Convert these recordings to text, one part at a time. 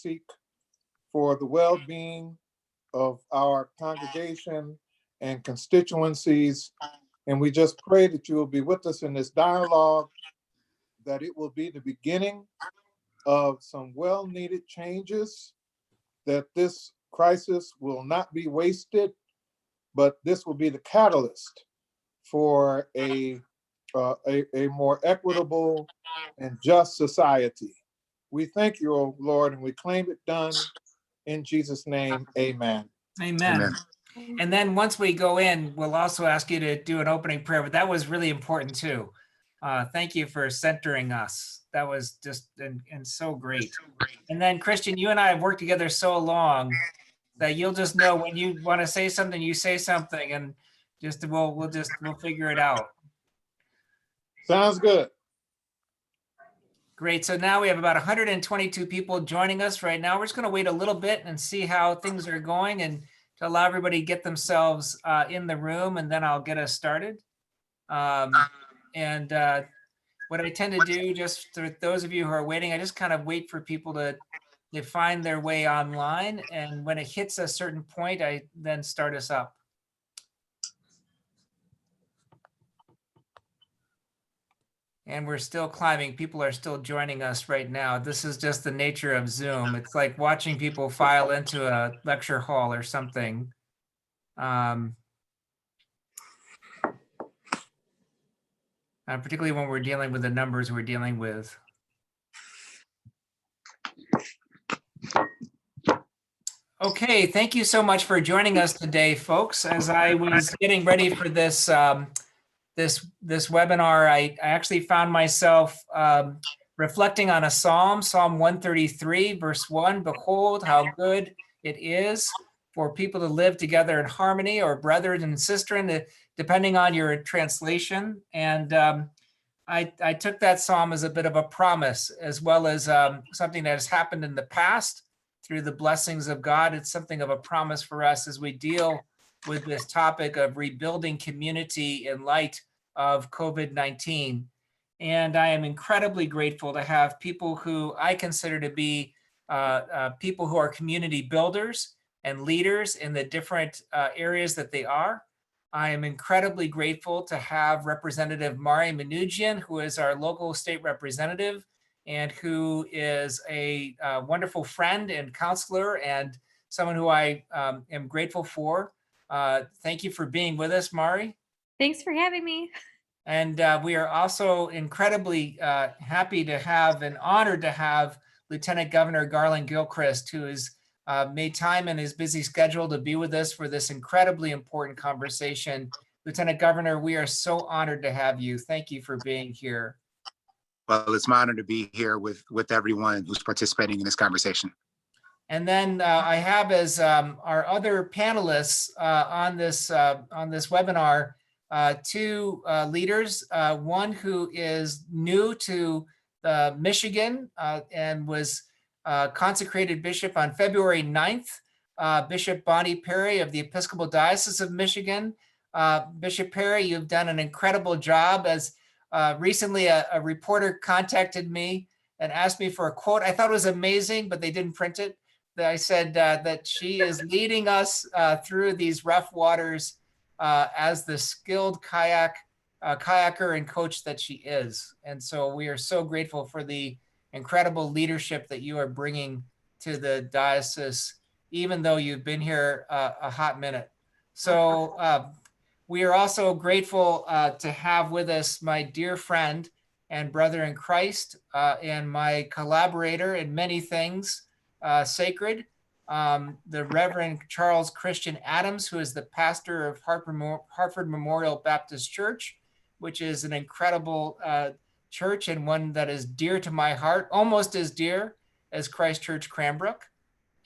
seek for the well-being of our congregation and constituencies. And we just pray that you will be with us in this dialogue, that it will be the beginning of some well-needed changes, that this crisis will not be wasted, but this will be the catalyst for a more equitable and just society. We thank you, O Lord, and we claim it done in Jesus' name. Amen. Amen. Amen. And then once we go in, we'll also ask you to do an opening prayer, but that was really important too. Thank you for centering us. That was just and so great. And then Christian, you and I have worked together so long that you'll just know when you want to say something, you say something, and we'll figure it out. Sounds good. Great. So now we have about 122 people joining us right now. We're just going to wait a little bit and see how things are going, and to allow everybody to get themselves in the room, and then I'll get us started. What I tend to do, just for those of you who are waiting, I just kind of wait for people to find their way online. And when it hits a certain point, I then start us up. And we're still climbing. People are still joining us right now. This is just the nature of Zoom. It's like watching people file into a lecture hall or something. Particularly when we're dealing with the numbers we're dealing with. Okay, thank you so much for joining us today, folks. As I was getting ready for this this webinar, I actually found myself reflecting on a psalm, Psalm 133, verse 1. Behold, how good it is for people to live together in harmony, or brethren and sistren, depending on your translation. And I took that psalm as a bit of a promise, as well as something that has happened in the past through the blessings of God. It's something of a promise for us as we deal with this topic of rebuilding community in light of COVID-19. And I am incredibly grateful to have people who I consider to be people who are community builders and leaders in the different areas that they are. I am incredibly grateful to have Representative Mari Manoogian, who is our local state representative, and who is a wonderful friend and counselor, and someone who I am grateful for. Thank you for being with us, Mari. Thanks for having me. And we are also incredibly happy to have and honored to have Lieutenant Governor Garland Gilchrist, who has made time in his busy schedule to be with us for this incredibly important conversation. Lieutenant Governor, we are so honored to have you. Thank you for being here. Well, it's my honor to be here with everyone who's participating in this conversation. And then I have as our other panelists on this webinar, two leaders, one who is new to Michigan and was consecrated bishop on February 9th, Bishop Bonnie Perry of the Episcopal Diocese of Michigan. Bishop Perry, you've done an incredible job. As recently a reporter contacted me and asked me for a quote. I thought it was amazing, but they didn't print it. I said that she is leading us through these rough waters as the skilled kayaker and coach that she is. And so we are so grateful for the incredible leadership that you are bringing to the diocese, even though you've been here a hot minute. So we are also grateful to have with us my dear friend and brother in Christ and my collaborator in many things sacred, the Reverend Charles Christian Adams, who is the pastor of Hartford Memorial Baptist Church, which is an incredible church and one that is dear to my heart, almost as dear as Christ Church Cranbrook.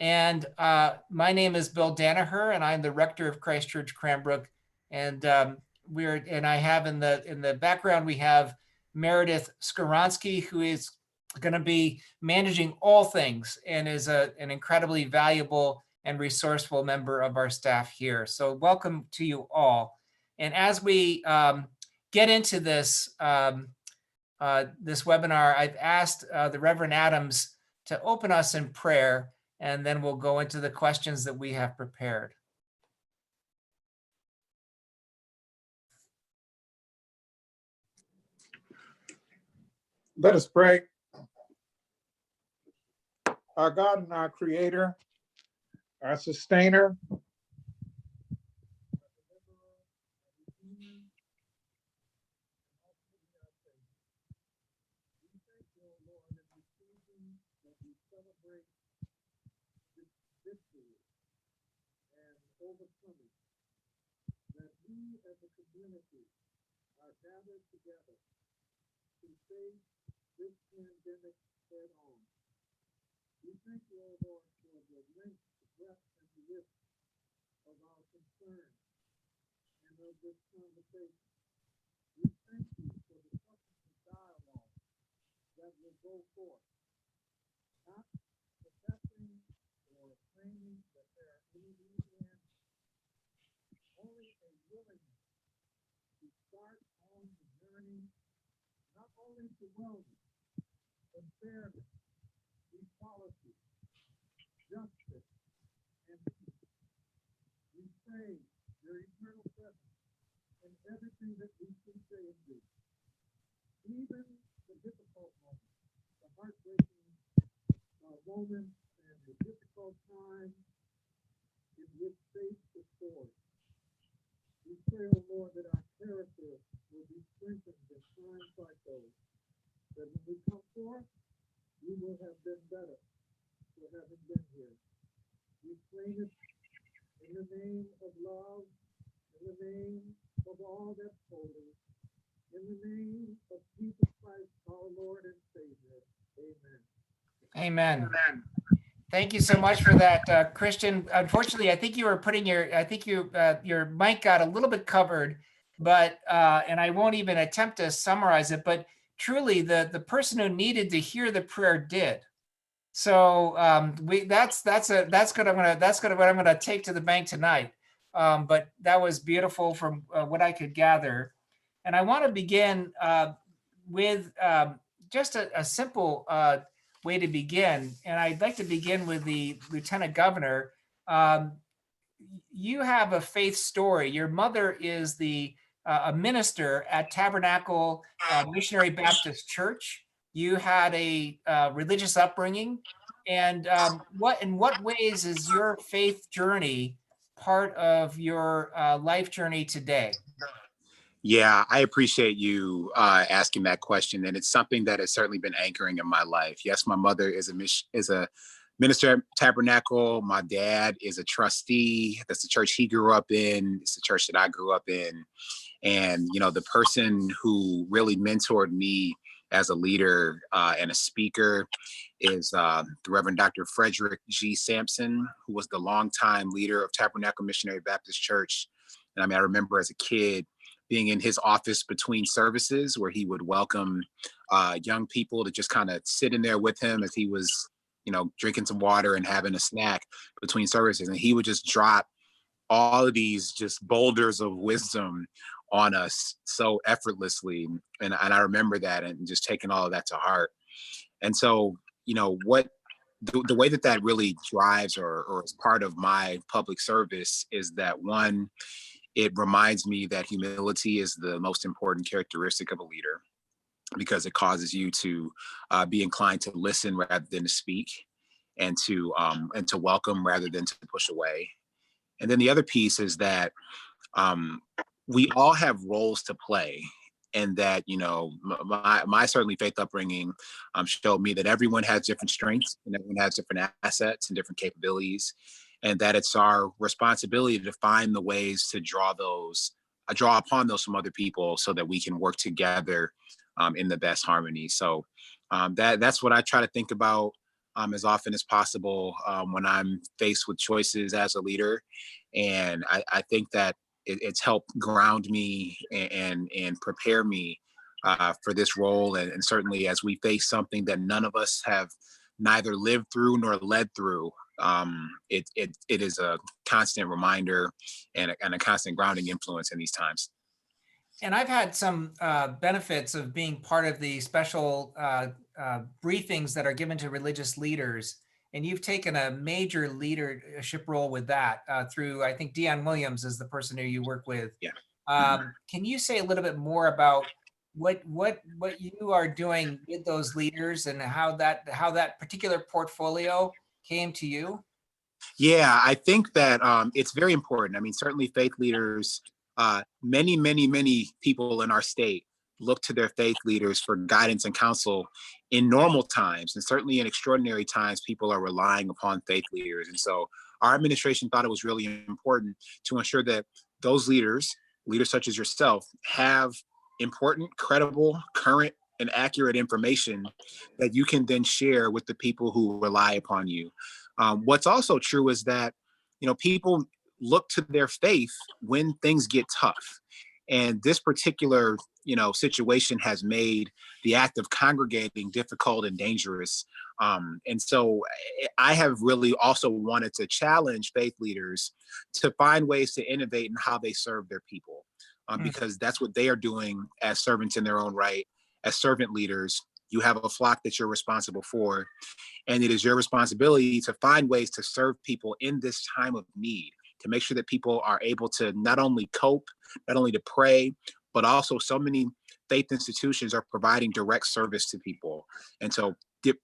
And my name is Bill Danaher, and I'm the rector of Christ Church Cranbrook. And I have in the background, we have Meredith Skoronsky, who is going to be managing all things and is an incredibly valuable and resourceful member of our staff here. So welcome to you all. And as we get into this webinar, I've asked the Reverend Adams to open us in prayer, and then we'll go into the questions that we have prepared. Let us pray. Our God and our Creator, our Sustainer, overcoming, that we as a community are gathered together to face this pandemic head on. We thank you, O Lord, for the length, the breadth, and the width of our concern and of this conversation. We thank you for the substantive dialogue that will go forth, not professing or claiming that there are any easy answers, only a willingness to start on the journey, not only to wellness, but fairness, equality, justice, and peace. We pray your eternal presence in everything that we can say and do, even the difficult moments, the heartbreaking moments, and the difficult times in which faith is forged. We pray, O Lord, that our character will be strengthened in times like those, that when we come forth, we will have been better for having been here. We claim it in the name of love, in the name of all that's holy, in the name of Jesus Christ, our Lord and Savior. Amen. Amen. Thank you so much for that, Christian. Unfortunately, I think you were putting your mic got a little bit covered, but and I won't even attempt to summarize it. But truly, the person who needed to hear the prayer did. So that's what I'm gonna take to the bank tonight. But that was beautiful from what I could gather, and I want to begin with just a simple way to begin. And I'd like to begin with the Lieutenant Governor. You have a faith story. Your mother is a minister at Tabernacle Missionary Baptist Church. You had a religious upbringing. And in what ways is your faith journey part of your life journey today? Yeah, I appreciate you asking that question, and it's something that has certainly been anchoring in my life. Yes, my mother is a minister at Tabernacle. My dad is a trustee. That's the church he grew up in. It's the church that I grew up in. And the person who really mentored me as a leader and a speaker is the Reverend Dr. Frederick G. Sampson, who was the longtime leader of Tabernacle Missionary Baptist Church. And I remember as a kid being in his office between services where he would welcome young people to just kind of sit in there with him as he was, drinking some water and having a snack between services. And he would just drop all of these just boulders of wisdom on us so effortlessly. And I remember that and just taking all of that to heart. And so, the way that really drives or is part of my public service is that, one, it reminds me that humility is the most important characteristic of a leader, because it causes you to be inclined to listen rather than to speak, and to welcome rather than to push away. And then the other piece is that we all have roles to play, and that my certainly faith upbringing showed me that everyone has different strengths and everyone has different assets and different capabilities, and that it's our responsibility to find the ways to draw upon those from other people so that we can work together in the best harmony. So that's what I try to think about as often as possible when I'm faced with choices as a leader. And I think that it's helped ground me and prepare me for this role. And certainly as we face something that none of us have neither lived through nor led through, it is a constant reminder and a constant grounding influence in these times. And I've had some benefits of being part of the special briefings that are given to religious leaders. And you've taken a major leadership role with that through, I think Dion Williams is the person who you work with. Yeah. Can you say a little bit more about what you are doing with those leaders and how that particular portfolio came to you? Yeah, I think that it's very important. I mean, certainly faith leaders, many people in our state look to their faith leaders for guidance and counsel in normal times. And certainly in extraordinary times, people are relying upon faith leaders. And so our administration thought it was really important to ensure that those leaders such as yourself, have important, credible, current, and accurate information that you can then share with the people who rely upon you. What's also true is that, people look to their faith when things get tough. And this particular, situation has made the act of congregating difficult and dangerous. And so I have really also wanted to challenge faith leaders to find ways to innovate in how they serve their people, because that's what they are doing as servants in their own right. As servant leaders, you have a flock that you're responsible for, and it is your responsibility to find ways to serve people in this time of need, to make sure that people are able to not only cope, not only to pray, but also so many faith institutions are providing direct service to people. And so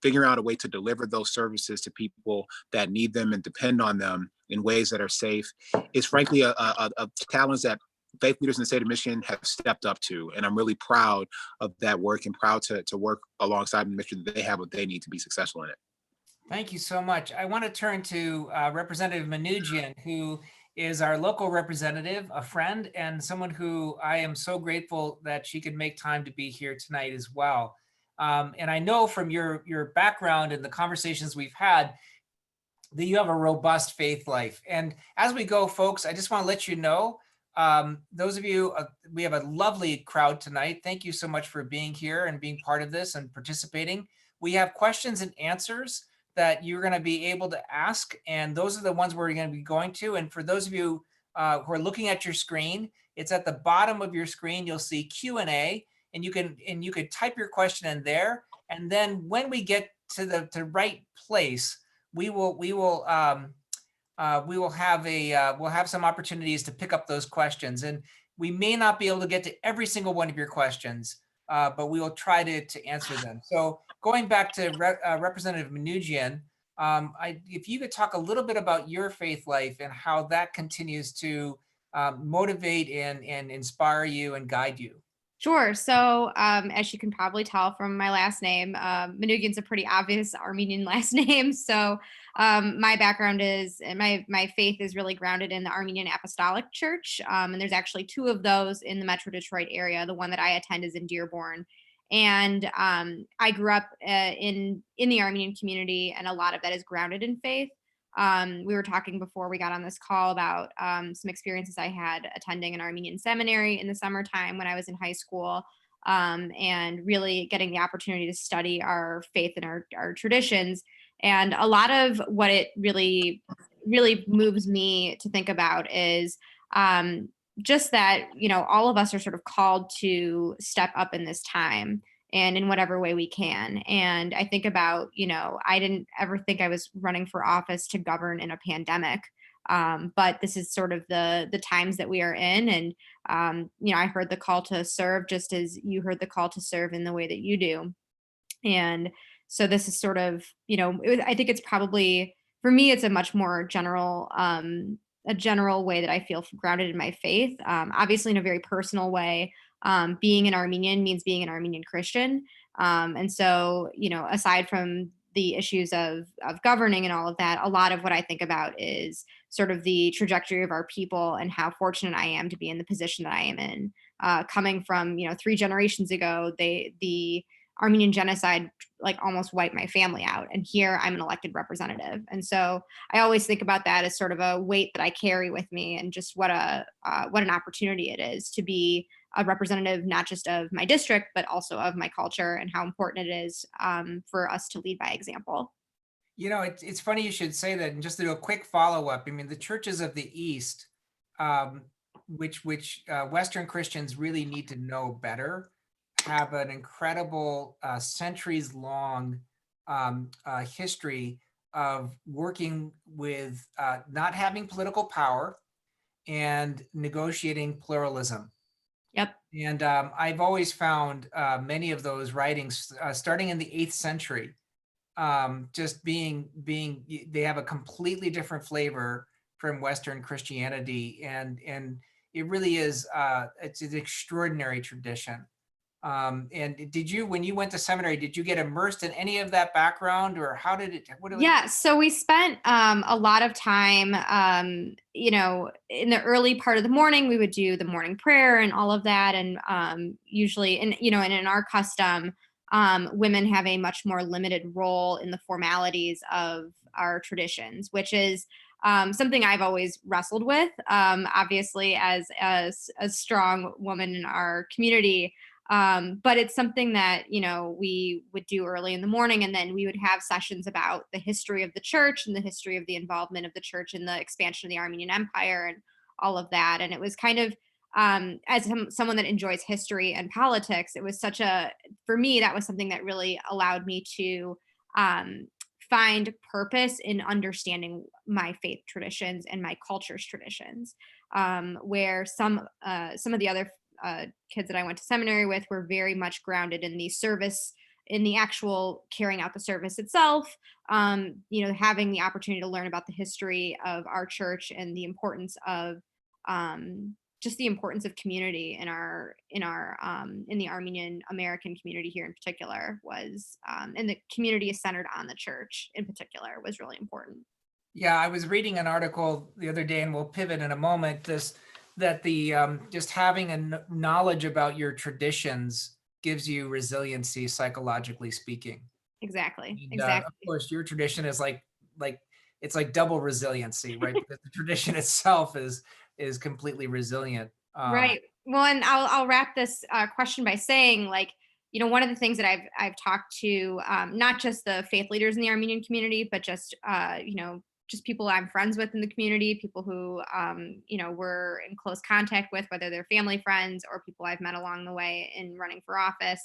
figuring out a way to deliver those services to people that need them and depend on them in ways that are safe is frankly a challenge that faith leaders in the state of Michigan have stepped up to. And I'm really proud of that work and proud to work alongside them, make sure that they have what they need to be successful in it. Thank you so much. I want to turn to Representative Manoogian, who is our local representative, a friend, and someone who I am so grateful that she could make time to be here tonight as well. And I know from your background and the conversations we've had that you have a robust faith life. And as we go, folks, I just want to let you know, those of you, we have a lovely crowd tonight. Thank you so much for being here and being part of this and participating. We have questions and answers that you're going to be able to ask, and those are the ones we're going to be going to. And for those of you who are looking at your screen, it's at the bottom of your screen. You'll see Q&A, and you can type your question in there. And then when we get to the right place, we'll have some opportunities to pick up those questions. And we may not be able to get to every single one of your questions, but we will try to answer them. So going back to Representative Manoogian, if you could talk a little bit about your faith life and how that continues to motivate and inspire you and guide you. Sure. So as you can probably tell from my last name, Manoogian's a pretty obvious Armenian last name. So my background is, and my faith is really grounded in the Armenian Apostolic Church. And there's actually two of those in the Metro Detroit area. The one that I attend is in Dearborn. And I grew up in the Armenian community, and a lot of that is grounded in faith. We were talking before we got on this call about some experiences I had attending an Armenian seminary in the summertime when I was in high school, and really getting the opportunity to study our faith and our traditions. And a lot of what it really moves me to think about is just that, all of us are sort of called to step up in this time and in whatever way we can. And I think about, I didn't ever think I was running for office to govern in a pandemic. But this is sort of the times that we are in. And, I heard the call to serve just as you heard the call to serve in the way that you do. And so this is sort of, I think it's probably, for me, it's a much more general way that I feel grounded in my faith, obviously in a very personal way. Being an Armenian means being an Armenian Christian. And so, aside from the issues of governing and all of that, a lot of what I think about is sort of the trajectory of our people and how fortunate I am to be in the position that I am in. Coming from, 3 generations ago, the Armenian genocide almost wiped my family out. And here I'm an elected representative. And so I always think about that as sort of a weight that I carry with me, and just what an opportunity it is to be a representative, not just of my district, but also of my culture, and how important it is for us to lead by example. It's funny you should say that. And just to do a quick follow-up, I mean, the churches of the East, which Western Christians really need to know better, have an incredible centuries-long history of working with not having political power and negotiating pluralism. Yep. And I've always found many of those writings, starting in the 8th century, just being they have a completely different flavor from Western Christianity, and it really is it's an extraordinary tradition. And did you, when you went to seminary, did you get immersed in any of that background, or how did it? Yeah, so we spent a lot of time, you know, in the early part of the morning, we would do the morning prayer and all of that. And usually, and, you know, and in our custom, women have a much more limited role in the formalities of our traditions, which is something I've always wrestled with, obviously, as a strong woman in our community. But it's something that, you know, we would do early in the morning, and then we would have sessions about the history of the church and the history of the involvement of the church in the expansion of the Armenian Empire and all of that. And it was kind of, as someone that enjoys history and politics, it was for me, that was something that really allowed me to find purpose in understanding my faith traditions and my culture's traditions, where some of the other kids that I went to seminary with were very much grounded in the service, in the actual carrying out the service itself. You know, having the opportunity to learn about the history of our church and the importance of just the importance of community in the Armenian American community here in particular was, and the community is centered on the church in particular, was really important. Yeah, I was reading an article the other day, and we'll pivot in a moment, that the just having a knowledge about your traditions gives you resiliency, psychologically speaking. Exactly. And, Exactly. of course, your tradition is like it's like double resiliency, right? Because the tradition itself is completely resilient. Right. Well, and I'll wrap this question by saying, like, you know, one of the things that I've talked to, not just the faith leaders in the Armenian community, but just you know, just people I'm friends with in the community, people who you know, we're in close contact with, whether they're family friends or people I've met along the way in running for office.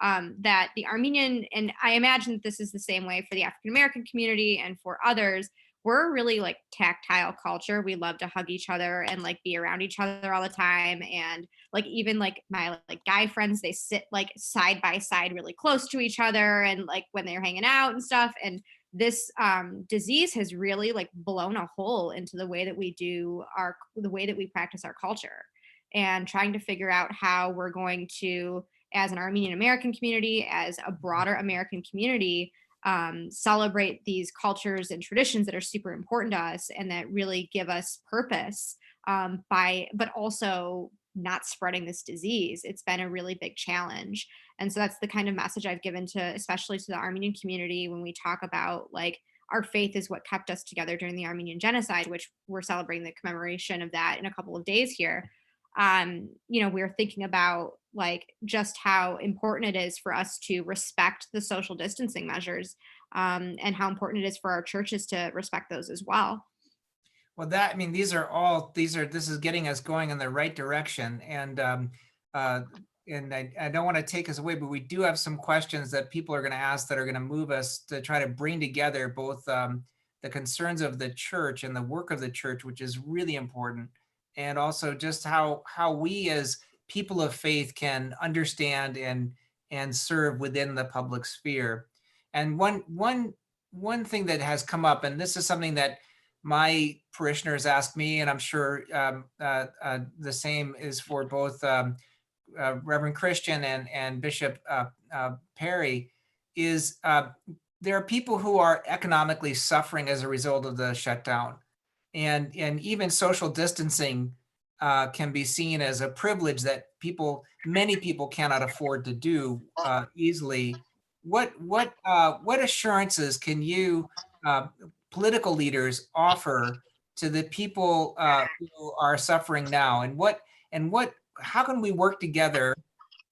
That the Armenian, and I imagine that this is the same way for the African American community and for others, we're a really like tactile culture. We love to hug each other and like be around each other all the time. And like even like my like guy friends, they sit like side by side really close to each other, and like when they're hanging out and stuff. And this disease has really like blown a hole into the way that the way that we practice our culture, and trying to figure out how we're going to, as an Armenian American community, as a broader American community, celebrate these cultures and traditions that are super important to us and that really give us purpose, but also not spreading this disease. It's been a really big challenge. And so that's the kind of message I've given to, especially to the Armenian community, when we talk about like our faith is what kept us together during the Armenian genocide, which we're celebrating the commemoration of that in a couple of days here. You know, we're thinking about like just how important it is for us to respect the social distancing measures, and how important it is for our churches to respect those as well. Well, I mean, this is getting us going in the right direction. And I don't want to take us away, but we do have some questions that people are going to ask that are going to move us to try to bring together both the concerns of the church and the work of the church, which is really important, and also just how we as people of faith can understand and serve within the public sphere. And one thing that has come up, and this is something that my parishioners ask me, and I'm sure the same is for both Reverend Christian and Bishop Perry, is there are people who are economically suffering as a result of the shutdown, and even social distancing can be seen as a privilege that many people cannot afford to do easily. What assurances can you political leaders offer to the people who are suffering now, and how can we work together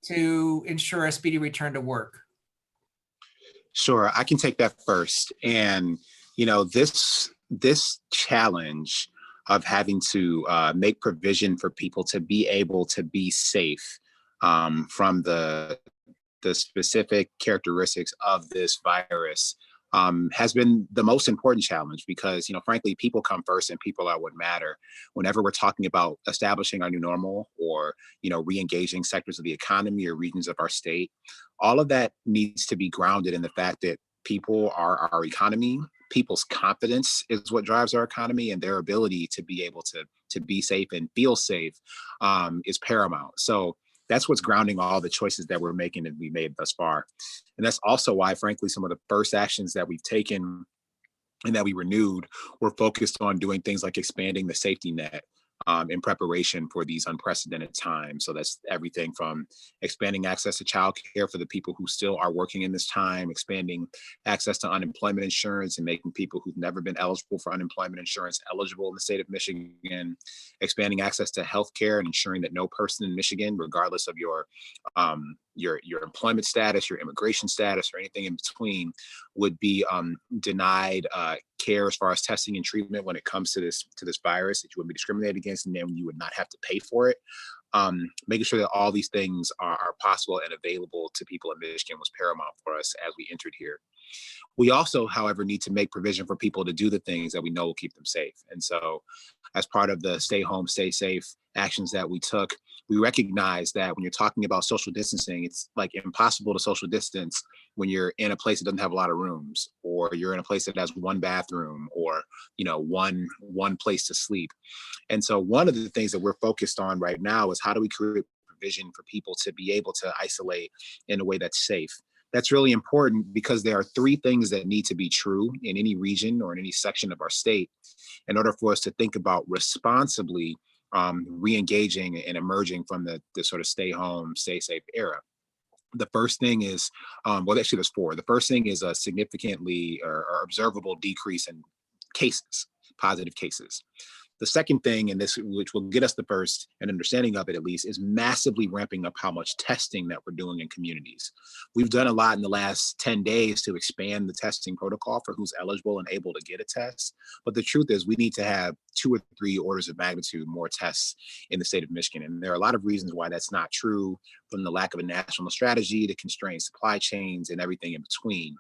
to ensure a speedy return to work? Sure, I can take that first. And you know, this challenge of having to make provision for people to be able to be safe from the specific characteristics of this virus has been the most important challenge because, frankly, people come first and people are what matter. Whenever we're talking about establishing our new normal or, re-engaging sectors of the economy or regions of our state, all of that needs to be grounded in the fact that people are our economy. People's confidence is what drives our economy, and their ability to be able to be safe and feel safe is paramount. So that's what's grounding all the choices that we're making and we made thus far. And that's also why, frankly, some of the first actions that we've taken and that we renewed were focused on doing things like expanding the safety net in preparation for these unprecedented times. So that's everything from expanding access to childcare for the people who still are working in this time, expanding access to unemployment insurance and making people who've never been eligible for unemployment insurance eligible in the state of Michigan, expanding access to healthcare and ensuring that no person in Michigan, regardless of your employment status, your immigration status, or anything in between, would be denied care as far as testing and treatment when it comes to this virus, that you would be discriminated against, and then you would not have to pay for it. Making sure that all these things are possible and available to people in Michigan was paramount for us as we entered here. We also, however, need to make provision for people to do the things that we know will keep them safe. And so as part of the stay home, stay safe actions that we took, we recognize that when you're talking about social distancing, it's like impossible to social distance when you're in a place that doesn't have a lot of rooms, or you're in a place that has one bathroom, or one place to sleep. And so one of the things that we're focused on right now is how do we create provision for people to be able to isolate in a way that's safe. That's really important because there are three things that need to be true in any region or in any section of our state in order for us to think about responsibly re-engaging and emerging from the sort of stay home, stay safe era. The first thing is, well, actually there's four. The first thing is a significantly or observable decrease in cases, positive cases. The second thing, and this, which will get us the first an understanding of it at least, is massively ramping up how much testing that we're doing in communities. We've done a lot in the last 10 days to expand the testing protocol for who's eligible and able to get a test. But the truth is we need to have 2 or 3 orders of magnitude more tests in the state of Michigan. And there are a lot of reasons why that's not true, from the lack of a national strategy to constrained supply chains and everything in between.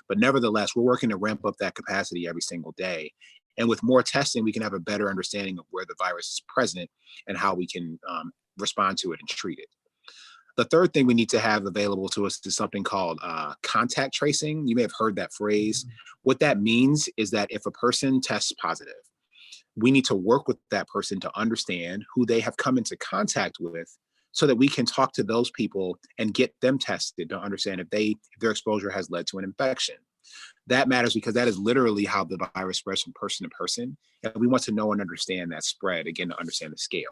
But nevertheless, we're working to ramp up that capacity every single day. And with more testing, we can have a better understanding of where the virus is present and how we can respond to it and treat it. The third thing we need to have available to us is something called contact tracing. You may have heard that phrase. What that means is that if a person tests positive, we need to work with that person to understand who they have come into contact with so that we can talk to those people and get them tested to understand if their exposure has led to an infection. That matters because that is literally how the virus spreads from person to person. And we want to know and understand that spread, again, to understand the scale.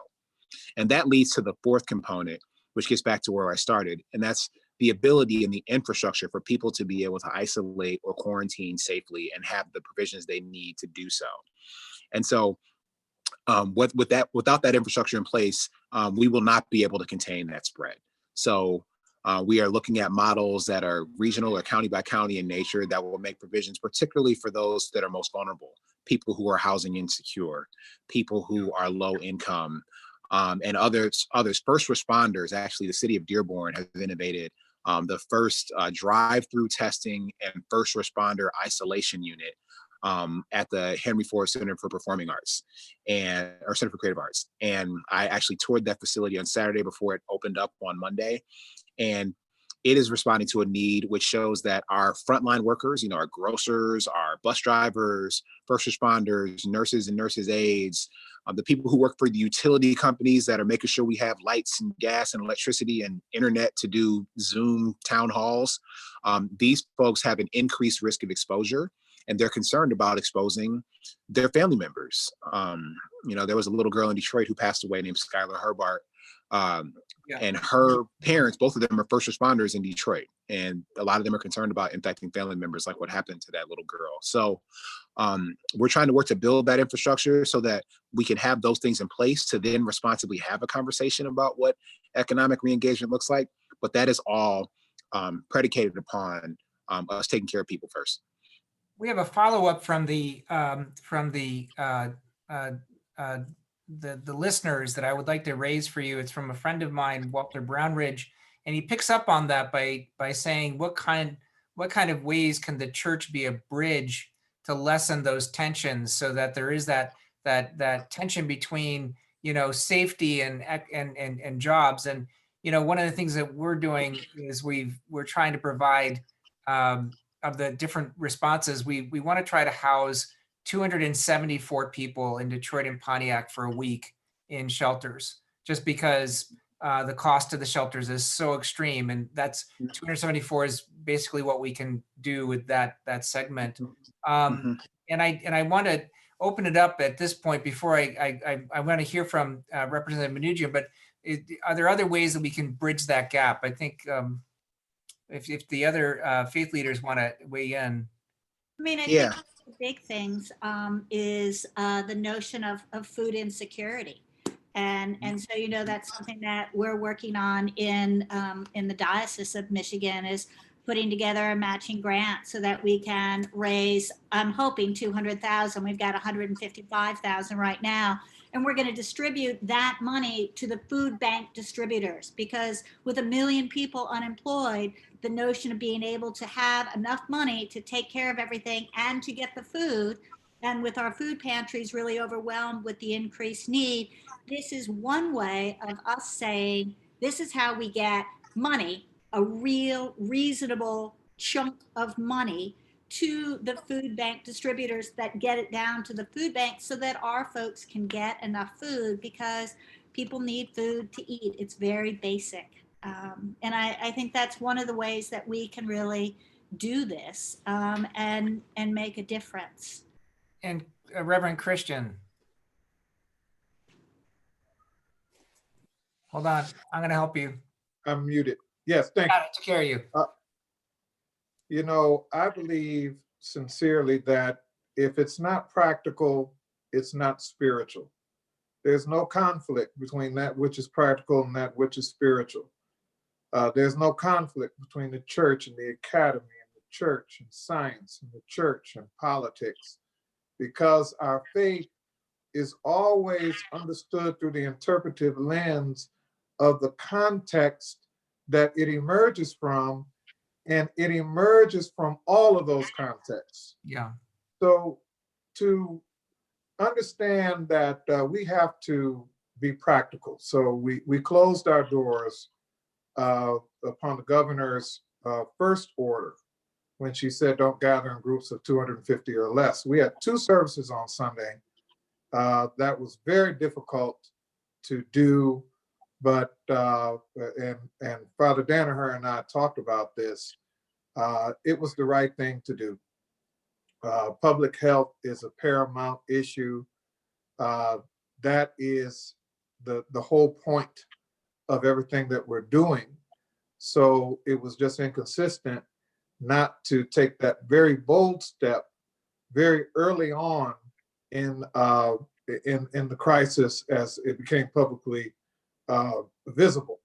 And that leads to the fourth component, which gets back to where I started. And that's the ability and the infrastructure for people to be able to isolate or quarantine safely and have the provisions they need to do so. And so without that infrastructure in place, we will not be able to contain that spread. So we are looking at models that are regional or county by county in nature that will make provisions, particularly for those that are most vulnerable, people who are housing insecure, people who are low income, and others. First responders, actually, the city of Dearborn has innovated the first drive-through testing and first responder isolation unit at the Henry Ford Center for Performing Arts or Center for Creative Arts. And I actually toured that facility on Saturday before it opened up on Monday. And it is responding to a need which shows that our frontline workers, our grocers, our bus drivers, first responders, nurses and nurses' aides, the people who work for the utility companies that are making sure we have lights and gas and electricity and internet to do Zoom town halls. These folks have an increased risk of exposure, and they're concerned about exposing their family members. There was a little girl in Detroit who passed away named Skylar Herbart. And her parents, both of them are first responders in Detroit. And a lot of them are concerned about infecting family members, like what happened to that little girl. So we're trying to work to build that infrastructure so that we can have those things in place to then responsibly have a conversation about what economic re-engagement looks like. But that is all predicated upon us taking care of people first. We have a follow-up from the listeners that I would like to raise for you. It's from a friend of mine, Walter Brownridge, and he picks up on that by saying what kind of ways can the church be a bridge to lessen those tensions, so that there is that tension between, safety and jobs. And one of the things that we're doing is we're trying to provide, of the different responses, we want to try to house 274 people in Detroit and Pontiac for a week in shelters, just because the cost of the shelters is so extreme, and that's 274 is basically what we can do with that segment. And I want to open it up at this point before I want to hear from Representative Manoogian, but are there other ways that we can bridge that gap? I think if the other faith leaders want to weigh in. I mean, I Yeah. think the big things is the notion of food insecurity. And so, that's something that we're working on in the Diocese of Michigan, is putting together a matching grant so that we can raise, I'm hoping 200,000. We've got 155,000 right now. And we're going to distribute that money to the food bank distributors, because with 1 million people unemployed, the notion of being able to have enough money to take care of everything and to get the food, and with our food pantries really overwhelmed with the increased need, this is one way of us saying, this is how we get money, a real reasonable chunk of money, to the food bank distributors that get it down to the food bank, so that our folks can get enough food, because people need food to eat. It's very basic. And I think that's one of the ways that we can really do this, and make a difference. And Reverend Christian. Hold on, I'm going to help you. I'm muted. Yes, thank you. Got it, took care of you. I believe sincerely that if it's not practical, it's not spiritual. There's no conflict between that which is practical and that which is spiritual. There's no conflict between the church and the academy, and the church and science, and the church and politics, because our faith is always understood through the interpretive lens of the context that it emerges from, and it emerges from all of those contexts. Yeah. So to understand that we have to be practical. So we closed our doors upon the governor's first order, when she said don't gather in groups of 250 or less. We had 2 services on Sunday. That was very difficult to do, but and Father Danaher and I talked about this. It was the right thing to do. Public health is a paramount issue. That is the whole point of everything that we're doing. So it was just inconsistent not to take that very bold step very early on in the crisis, as it became publicly visible.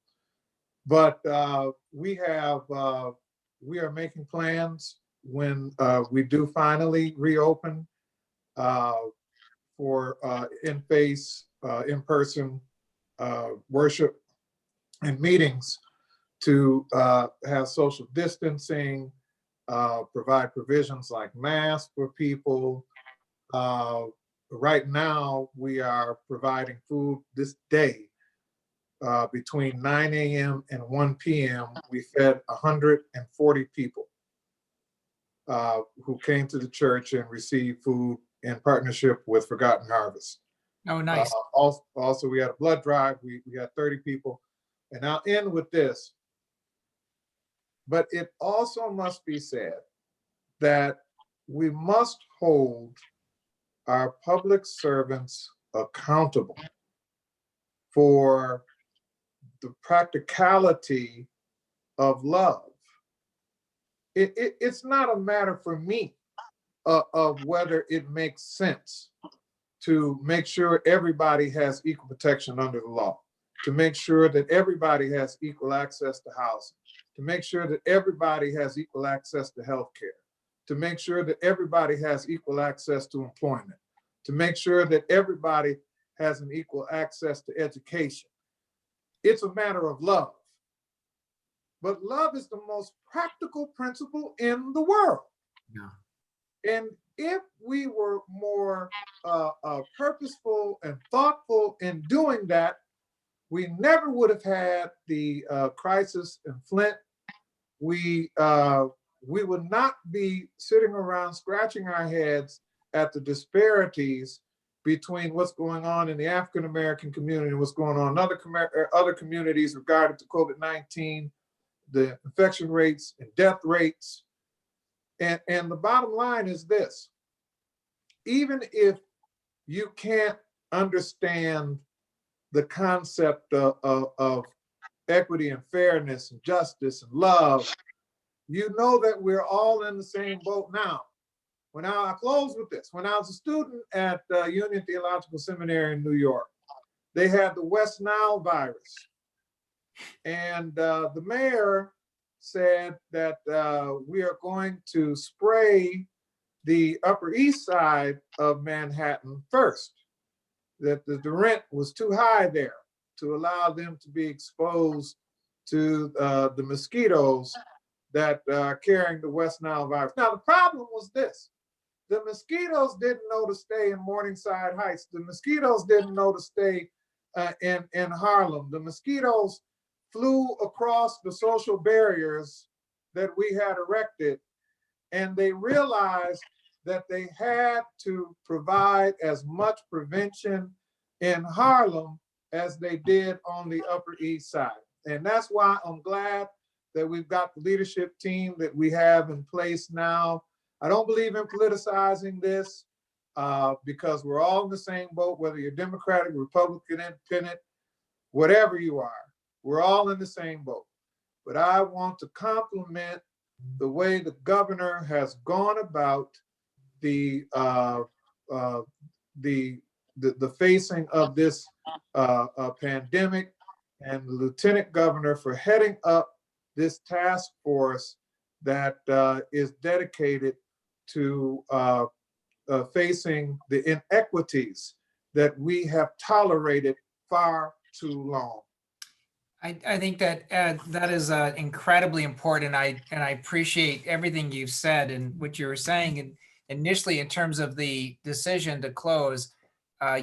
But we are making plans when we do finally reopen for in-person worship and meetings, to have social distancing, provide provisions like masks for people. Right now, we are providing food this day. Between 9 a.m. and 1 p.m., we fed 140 people who came to the church and received food in partnership with Forgotten Harvest. Oh, nice. Also, we had a blood drive. We had 30 people. And I'll end with this. But it also must be said that we must hold our public servants accountable for the practicality of love. It's not a matter for me of whether it makes sense to make sure everybody has equal protection under the law, to make sure that everybody has equal access to housing, to make sure that everybody has equal access to healthcare, to make sure that everybody has equal access to employment, to make sure that everybody has an equal access to education. It's a matter of love. But love is the most practical principle in the world. Yeah. And if we were more purposeful and thoughtful in doing that, we never would have had the crisis in Flint. We would not be sitting around scratching our heads at the disparities between what's going on in the African American community and what's going on in other communities regarding to COVID-19, the infection rates and death rates. And the bottom line is this: even if you can't understand the concept of equity and fairness and justice and love, you know that we're all in the same boat now. I close with this. When I was a student at Union Theological Seminary in New York, they had the West Nile virus. And the mayor said that we are going to spray the Upper East Side of Manhattan first, that the rent was too high there to allow them to be exposed to the mosquitoes that are carrying the West Nile virus. Now, the problem was this: the mosquitoes didn't know to stay in Morningside Heights. The mosquitoes didn't know to stay in Harlem. The mosquitoes flew across the social barriers that we had erected, and they realized that they had to provide as much prevention in Harlem as they did on the Upper East Side. And that's why I'm glad that we've got the leadership team that we have in place now. I don't believe in politicizing this because we're all in the same boat, whether you're Democratic, Republican, Independent, whatever you are, we're all in the same boat. But I want to compliment the way the governor has gone about the facing of this pandemic, and the lieutenant governor for heading up this task force that is dedicated to facing the inequities that we have tolerated far too long. I think that that is incredibly important. And I appreciate everything you've said and what you were saying. And initially, in terms of the decision to close,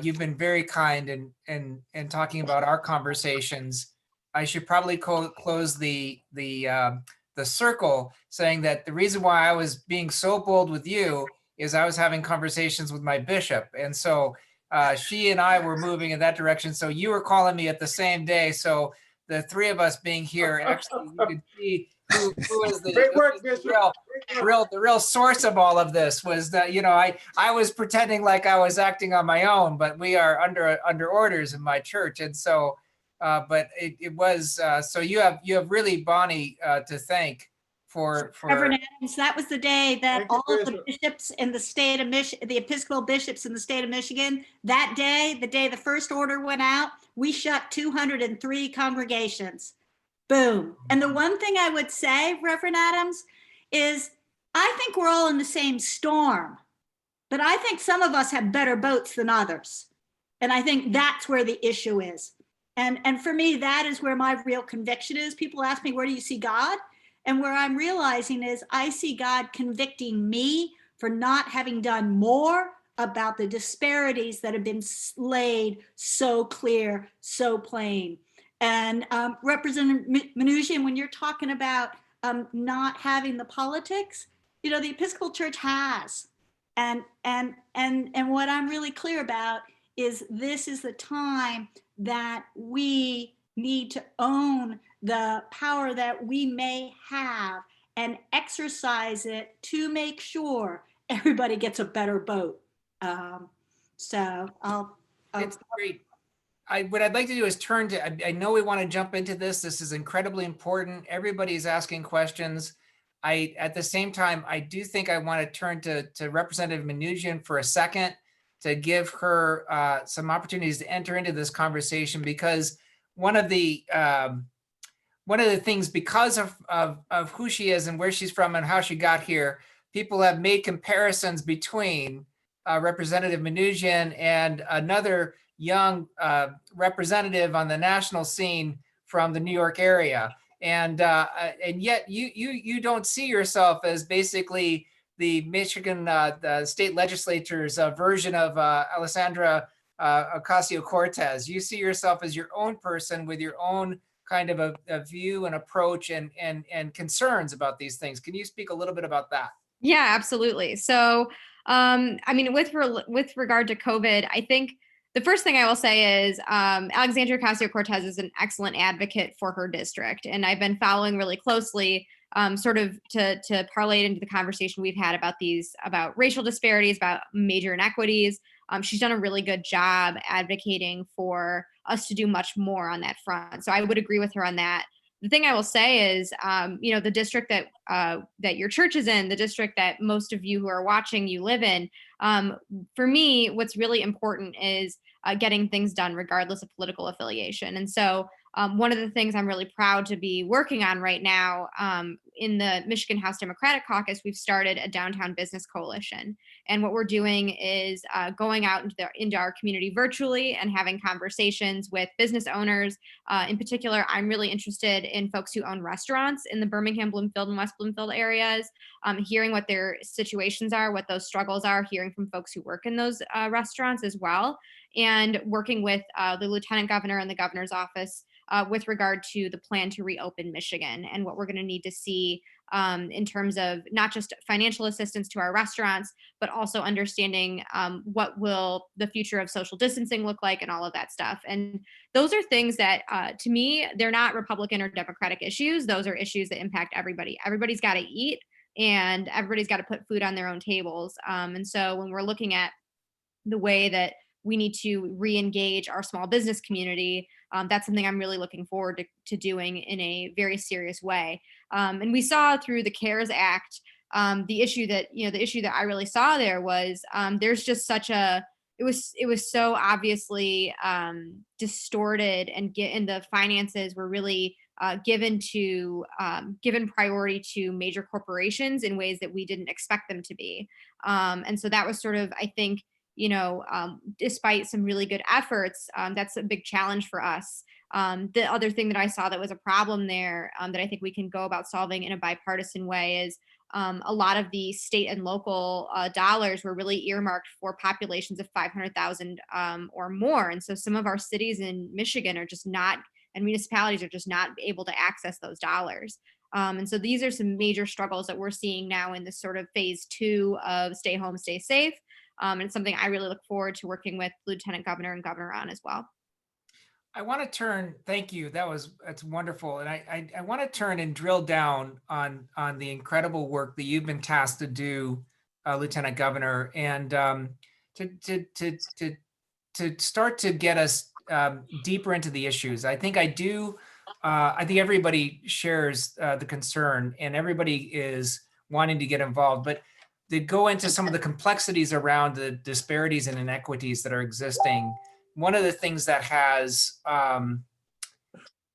you've been very kind in talking about our conversations. I should probably close the circle, saying that the reason why I was being so bold with you is I was having conversations with my bishop, and so she and I were moving in that direction. So you were calling me at the same day. So the three of us being here, actually, you can see who is the Great work, Bishop. the real source of all of this was that, I was pretending like I was acting on my own, but we are under orders in my church. And so, but it was, so you have really Bonnie to thank for Reverend Adams, that was the day that Thank you, all of the Bishop. bishops in the state of Michigan, the Episcopal bishops in the state of Michigan, that day, the day the first order went out, we shut 203 congregations. Boom. And the one thing I would say, Reverend Adams, is I think we're all in the same storm, but I think some of us have better boats than others. And I think that's where the issue is. And for me, that is where my real conviction is. People ask me, where do you see God? And where I'm realizing is I see God convicting me for not having done more about the disparities that have been laid so clear, so plain. And Representative Mnuchin, when you're talking about not having the politics, the Episcopal Church has. And what I'm really clear about is this is the time that we need to own the power that we may have and exercise it to make sure everybody gets a better boat. So it's great. What I'd like to do is turn to, I know we want to jump into this. This is incredibly important. Everybody's asking questions. At the same time, I do think I want to turn to Representative Mnuchin for a second to give her some opportunities to enter into this conversation, because one of the things, because of who she is and where she's from and how she got here, people have made comparisons between Representative Mnuchin and another young representative on the national scene from the New York area. And yet you don't see yourself as basically the Michigan the state legislature's version of Alessandra Ocasio-Cortez. You see yourself as your own person with your own kind of a view and approach and concerns about these things. Can you speak a little bit about that? Yeah, absolutely. So, I mean, with regard to COVID, I think the first thing I will say is Alexandria Ocasio-Cortez is an excellent advocate for her district, and I've been following really closely, sort of to parlay into the conversation we've had about racial disparities, about major inequities. She's done a really good job advocating for us to do much more on that front. So I would agree with her on that. The thing I will say is, the district that your church is in, the district that most of you who are watching you live in, for me, what's really important is getting things done regardless of political affiliation. And so one of the things I'm really proud to be working on right now, in the Michigan House Democratic Caucus, we've started a downtown business coalition. And what we're doing is going out into our community virtually and having conversations with business owners. In particular, I'm really interested in folks who own restaurants in the Birmingham, Bloomfield, and West Bloomfield areas, hearing what their situations are, what those struggles are, hearing from folks who work in those restaurants as well, and working with the lieutenant governor and the governor's office with regard to the plan to reopen Michigan and what we're going to need to see in terms of not just financial assistance to our restaurants, but also understanding what will the future of social distancing look like and all of that stuff. And those are things that, to me, they're not Republican or Democratic issues. Those are issues that impact everybody. Everybody's got to eat, and everybody's got to put food on their own tables. And so when we're looking at the way that we need to re-engage our small business community, that's something I'm really looking forward to doing in a very serious way. And we saw through the CARES Act, the issue that I really saw there was there's just it was so obviously distorted, and the finances were really given priority to major corporations in ways that we didn't expect them to be. And so that was sort of, I think, despite some really good efforts, that's a big challenge for us. The other thing that I saw that was a problem there, that I think we can go about solving in a bipartisan way, is a lot of the state and local dollars were really earmarked for populations of 500,000 or more. And so some of our cities in Michigan are just not, and municipalities are just not able to access those dollars. And so these are some major struggles that we're seeing now in this sort of phase 2 of stay home, stay safe. And it's something I really look forward to working with Lieutenant Governor and Governor on as well. I want to turn, thank you. That's wonderful. And I want to turn and drill down on the incredible work that you've been tasked to do, Lieutenant Governor, and to start to get us deeper into the issues. I think everybody shares the concern, and everybody is wanting to get involved, but to go into some of the complexities around the disparities and inequities that are existing. One of the things that has,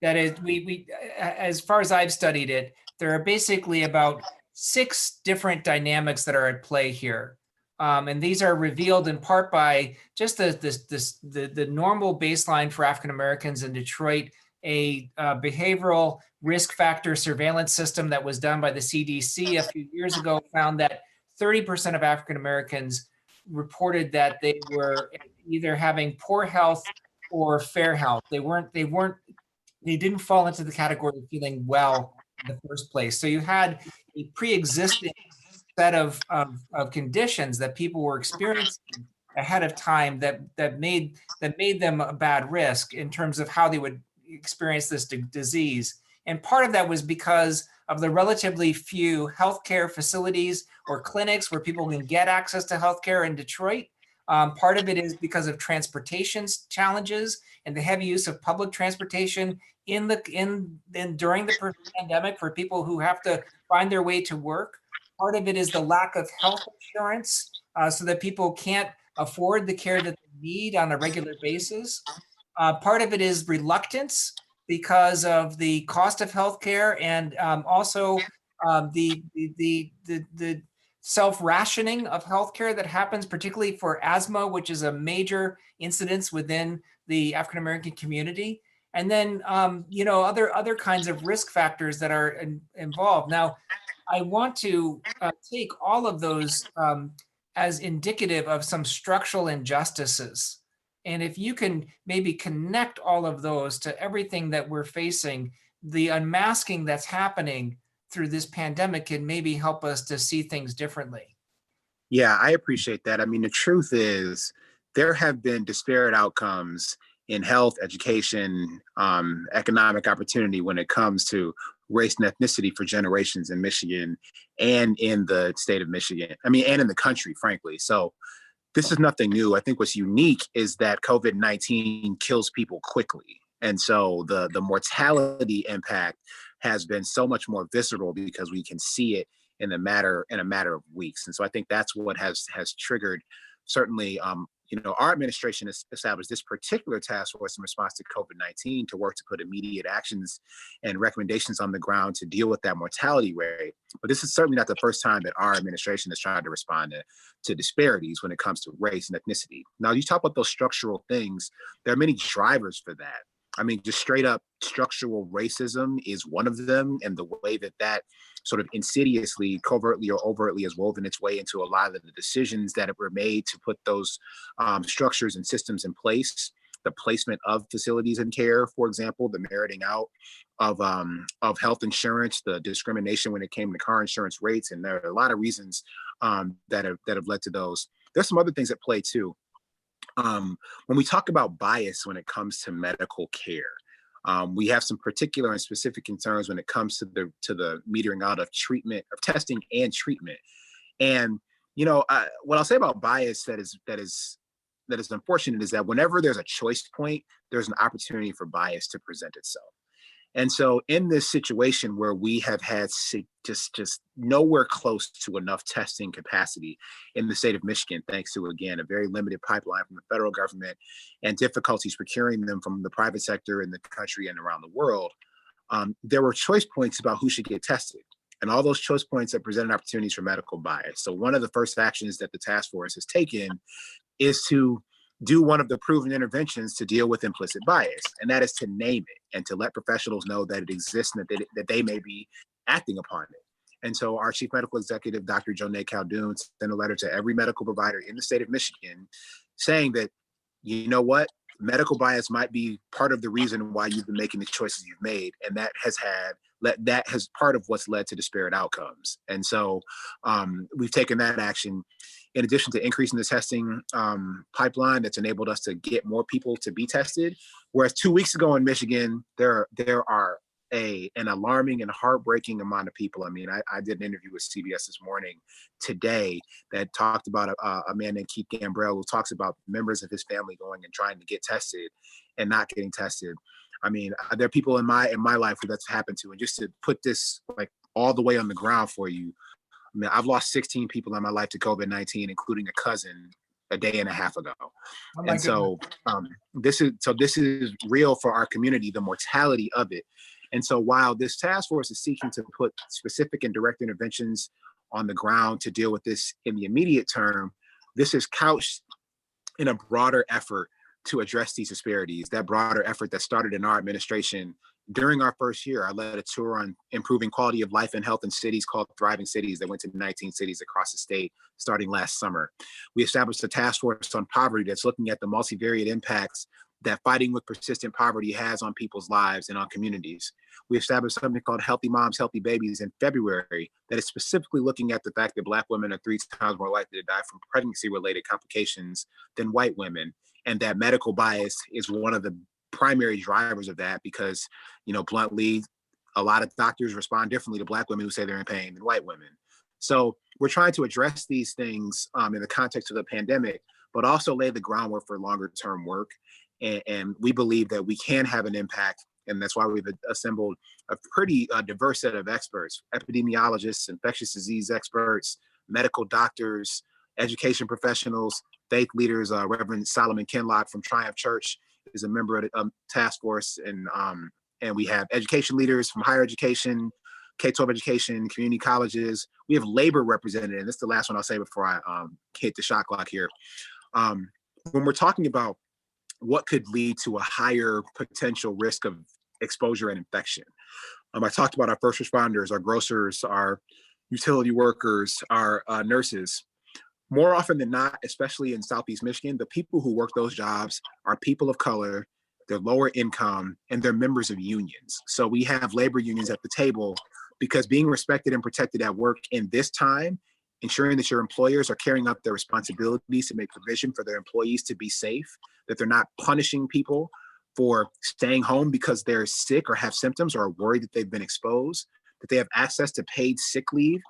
as far as I've studied it, there are basically about 6 different dynamics that are at play here. And these are revealed in part by just the normal baseline for African Americans in Detroit, a behavioral risk factor surveillance system that was done by the CDC a few years ago found that 30% of African Americans reported that they were either having poor health or fair health. They didn't fall into the category of feeling well in the first place. So you had a pre-existing set of conditions that people were experiencing ahead of time that made them a bad risk in terms of how they would experience this disease. And part of that was because of the relatively few healthcare facilities or clinics where people can get access to healthcare in Detroit. Part of it is because of transportation challenges and the heavy use of public transportation during the pandemic for people who have to find their way to work. Part of it is the lack of health insurance, so that people can't afford the care that they need on a regular basis. Part of it is reluctance because of the cost of healthcare, and also the self-rationing of healthcare that happens, particularly for asthma, which is a major incidence within the African-American community. And then, other kinds of risk factors that are involved. Now, I want to take all of those as indicative of some structural injustices. And if you can maybe connect all of those to everything that we're facing, the unmasking that's happening through this pandemic can maybe help us to see things differently. Yeah, I appreciate that. I mean, the truth is there have been disparate outcomes in health, education, economic opportunity when it comes to race and ethnicity for generations in Michigan and in the state of Michigan. I mean, and in the country, frankly. So this is nothing new. I think what's unique is that COVID-19 kills people quickly. And so the mortality impact has been so much more visceral because we can see it in a matter of weeks. And so I think that's what has triggered certainly our administration has established this particular task force in response to COVID-19 to work to put immediate actions and recommendations on the ground to deal with that mortality rate. But this is certainly not the first time that our administration has tried to respond to disparities when it comes to race and ethnicity. Now, you talk about those structural things, there are many drivers for that. I mean, just straight up structural racism is one of them, and the way that sort of insidiously, covertly or overtly has woven its way into a lot of the decisions that were made to put those structures and systems in place. The placement of facilities and care, for example, the meriting out of health insurance, the discrimination when it came to car insurance rates, and there are a lot of reasons that have led to those. There's some other things at play too. When we talk about bias when it comes to medical care, we have some particular and specific concerns when it comes to the metering out of treatment, of testing and treatment. And what I'll say about bias that is unfortunate is that whenever there's a choice point, there's an opportunity for bias to present itself. And so in this situation where we have had just nowhere close to enough testing capacity in the state of Michigan, thanks to, again, a very limited pipeline from the federal government and difficulties procuring them from the private sector in the country and around the world, there were choice points about who should get tested. And all those choice points that presented opportunities for medical bias. So one of the first actions that the task force has taken is to do one of the proven interventions to deal with implicit bias, and that is to name it and to let professionals know that it exists and that they may be acting upon it. And so our chief medical executive, Dr. Jonay Caldoun, sent a letter to every medical provider in the state of Michigan saying that, you know what, medical bias might be part of the reason why you've been making the choices you've made, and that has part of what's led to disparate outcomes. And so we've taken that action in addition to increasing the testing pipeline that's enabled us to get more people to be tested. Whereas 2 weeks ago in Michigan, there are an alarming and heartbreaking amount of people. I mean, I did an interview with CBS this morning today that talked about a man named Keith Gambrell, who talks about members of his family going and trying to get tested and not getting tested. I mean, there are people in my life who that's happened to. And just to put this like all the way on the ground for you, I mean, I've lost 16 people in my life to COVID-19, including a cousin a day and a half ago. Oh, and so this is real for our community, the mortality of it. And so while this task force is seeking to put specific and direct interventions on the ground to deal with this in the immediate term, this is couched in a broader effort to address these disparities, that broader effort that started in our administration. During our first year, I led a tour on improving quality of life and health in cities called Thriving Cities that went to 19 cities across the state starting last summer. We established a task force on poverty that's looking at the multivariate impacts that fighting with persistent poverty has on people's lives and on communities. We established something called Healthy Moms, Healthy Babies in February that is specifically looking at the fact that Black women are 3 times more likely to die from pregnancy-related complications than white women, and that medical bias is one of the primary drivers of that because, bluntly, a lot of doctors respond differently to Black women who say they're in pain than white women. So we're trying to address these things in the context of the pandemic, but also lay the groundwork for longer term work. And we believe that we can have an impact. And that's why we've assembled a pretty diverse set of experts, epidemiologists, infectious disease experts, medical doctors, education professionals, faith leaders. Reverend Solomon Kinlock from Triumph Church is a member of the task force. And we have education leaders from higher education, K-12 education, community colleges. We have labor represented, and this is the last one I'll say before I hit the shot clock here. When we're talking about what could lead to a higher potential risk of exposure and infection, I talked about our first responders, our grocers, our utility workers, our nurses. More often than not, especially in Southeast Michigan, the people who work those jobs are people of color, they're lower income, and they're members of unions. So we have labor unions at the table because being respected and protected at work in this time, ensuring that your employers are carrying out their responsibilities to make provision for their employees to be safe, that they're not punishing people for staying home because they're sick or have symptoms or are worried that they've been exposed, that they have access to paid sick leave.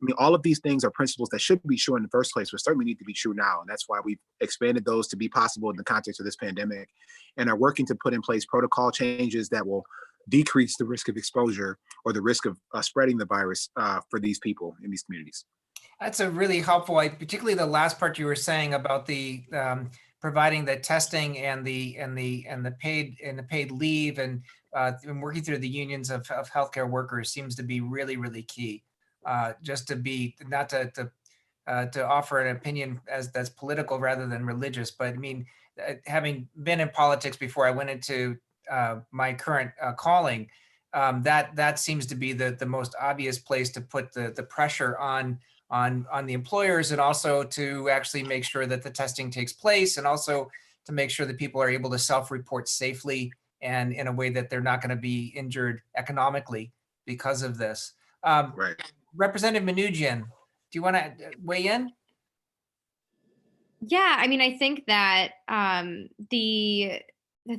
I mean, all of these things are principles that should be true in the first place, but certainly need to be true now. And that's why we've expanded those to be possible in the context of this pandemic and are working to put in place protocol changes that will decrease the risk of exposure or the risk of spreading the virus for these people in these communities. That's a really helpful, particularly the last part you were saying about the providing the testing and the paid leave and working through the unions of healthcare workers seems to be really, really key. Just to be not to offer an opinion that's political rather than religious, but I mean, having been in politics before I went into my current calling, that seems to be the most obvious place to put the pressure on the employers, and also to actually make sure that the testing takes place, and also to make sure that people are able to self-report safely and in a way that they're not going to be injured economically because of this. Right. Representative Manoogian, do you want to weigh in? Yeah, I mean, I think that the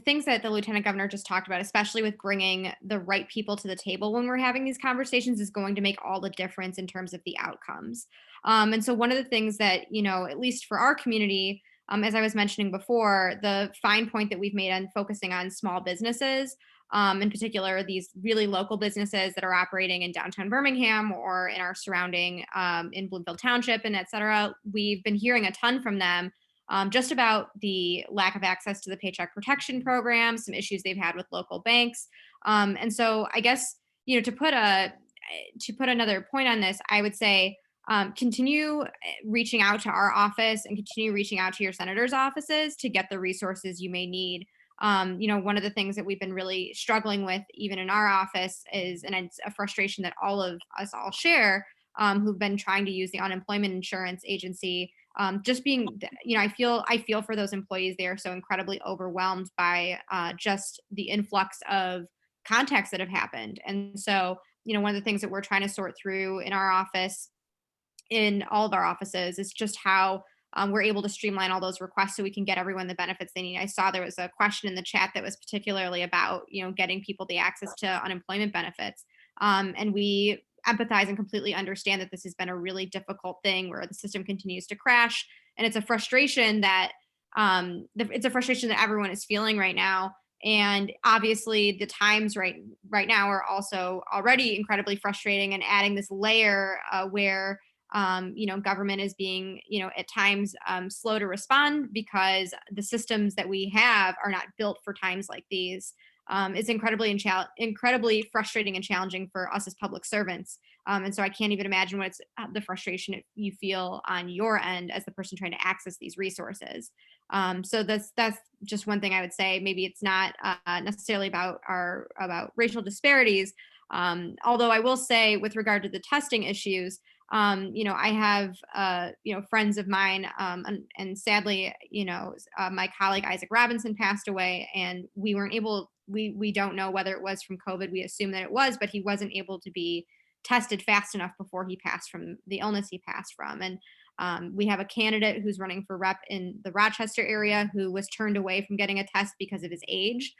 things that the lieutenant governor just talked about, especially with bringing the right people to the table when we're having these conversations, is going to make all the difference in terms of the outcomes. And so one of the things that, at least for our community, as I was mentioning before, the fine point that we've made on focusing on small businesses, in particular, these really local businesses that are operating in downtown Birmingham or in our surrounding, in Bloomfield Township and et cetera, we've been hearing a ton from them just about the lack of access to the Paycheck Protection Program, some issues they've had with local banks. And so I guess, to put another point on this, I would say continue reaching out to our office and continue reaching out to your senators' offices to get the resources you may need. One of the things that we've been really struggling with, even in our office, is, and it's a frustration that all of us all share, who've been trying to use the unemployment insurance agency. Just being, I feel for those employees. They are so incredibly overwhelmed by just the influx of contacts that have happened. And so, one of the things that we're trying to sort through in our office, in all of our offices, is just how we're able to streamline all those requests so we can get everyone the benefits they need. I saw there was a question in the chat that was particularly about, getting people the access to unemployment benefits. And we empathize and completely understand that this has been a really difficult thing where the system continues to crash. And it's a frustration that everyone is feeling right now. And obviously the times right now are also already incredibly frustrating, and adding this layer where government is being, at times slow to respond because the systems that we have are not built for times like these. Is incredibly frustrating and challenging for us as public servants. And so I can't even imagine what the frustration you feel on your end as the person trying to access these resources. So that's just one thing I would say. Maybe it's not necessarily about racial disparities. Although I will say, with regard to the testing issues, I have, friends of mine, and sadly, my colleague Isaac Robinson passed away, and we weren't able, we don't know whether it was from COVID. We assume that it was, but he wasn't able to be tested fast enough before he passed from the illness he passed from. And we have a candidate who's running for rep in the Rochester area who was turned away from getting a test because of his age.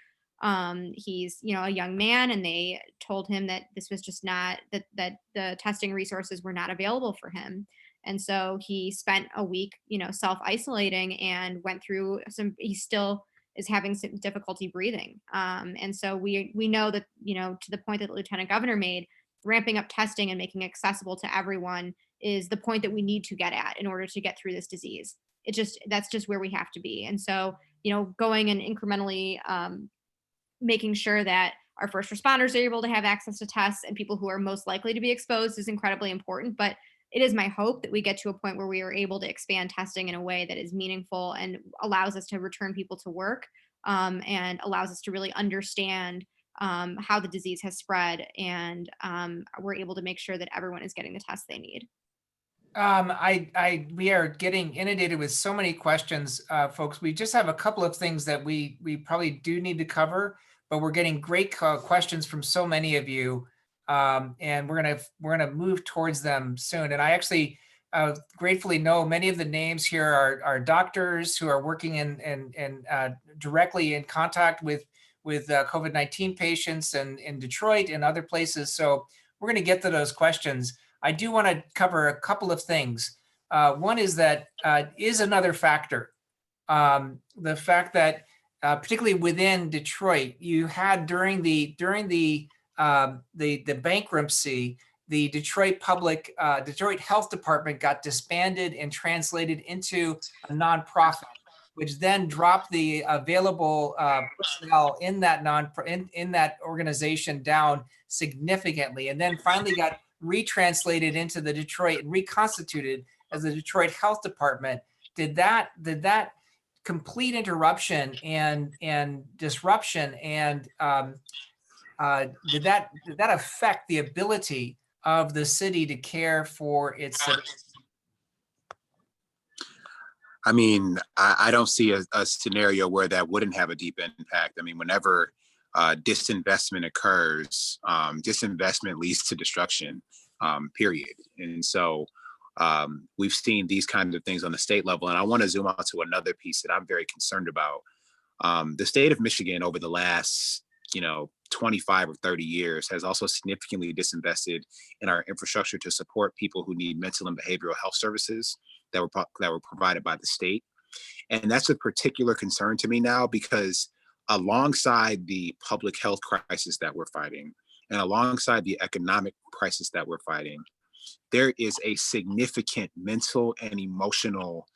He's, a young man, and they told him that this was just not, that the testing resources were not available for him. And so he spent a week, self-isolating, and went through he still is having some difficulty breathing. And so we know that, to the point that the lieutenant governor made, ramping up testing and making it accessible to everyone is the point that we need to get at in order to get through this disease. That's just where we have to be. And so, going and incrementally, making sure that our first responders are able to have access to tests, and people who are most likely to be exposed is incredibly important. But it is my hope that we get to a point where we are able to expand testing in a way that is meaningful and allows us to return people to work, and allows us to really understand how the disease has spread, and we're able to make sure that everyone is getting the tests they need. We are getting inundated with so many questions, folks. We just have a couple of things that we probably do need to cover, but we're getting great questions from so many of you, and we're gonna move towards them soon. And I actually gratefully know many of the names here are doctors who are working in directly in contact with COVID-19 patients in Detroit and other places. So we're going to get to those questions. I do want to cover a couple of things. One is that is another factor. The fact that particularly within Detroit, you had during the bankruptcy, the Detroit Health Department got disbanded and translated into a nonprofit, which then dropped the available personnel in that in that organization down significantly, and then finally got retranslated into the Detroit and reconstituted as the Detroit Health Department. Did that complete interruption and disruption and did that affect the ability of the city to care for its citizens? I mean, I don't see a scenario where that wouldn't have a deep impact. I mean, whenever disinvestment occurs, disinvestment leads to destruction, period. And so we've seen these kinds of things on the state level. And I want to zoom out to another piece that I'm very concerned about. The state of Michigan over the last, 25 or 30 years has also significantly disinvested in our infrastructure to support people who need mental and behavioral health services that were provided by the state. And that's a particular concern to me now, because alongside the public health crisis that we're fighting and alongside the economic crisis that we're fighting, there is a significant mental and emotional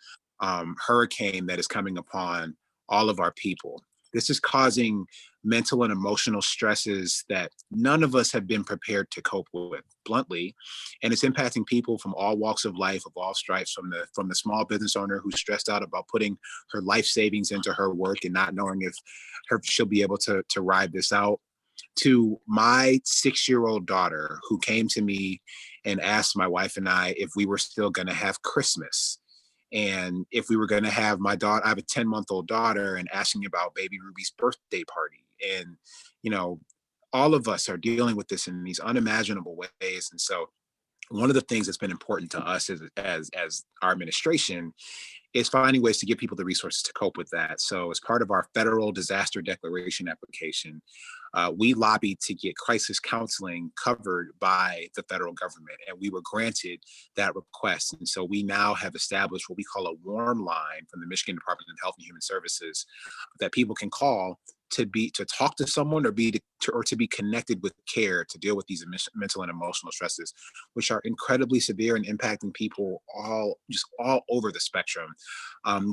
hurricane that is coming upon all of our people. This is causing mental and emotional stresses that none of us have been prepared to cope with, bluntly. And it's impacting people from all walks of life, of all stripes, from the small business owner who's stressed out about putting her life savings into her work and not knowing if she'll be able to ride this out, to my 6-year-old daughter who came to me and asked my wife and I if we were still going to have Christmas. And if we were going to have my daughter, I have a 10-month-old daughter, and asking about baby Ruby's birthday party. And, all of us are dealing with this in these unimaginable ways. And so one of the things that's been important to us as our administration is finding ways to give people the resources to cope with that. So as part of our federal disaster declaration application, we lobbied to get crisis counseling covered by the federal government, and we were granted that request. And so we now have established what we call a warm line from the Michigan Department of Health and Human Services that people can call to talk to someone or to be connected with care to deal with these mental and emotional stresses, which are incredibly severe and impacting people all over the spectrum.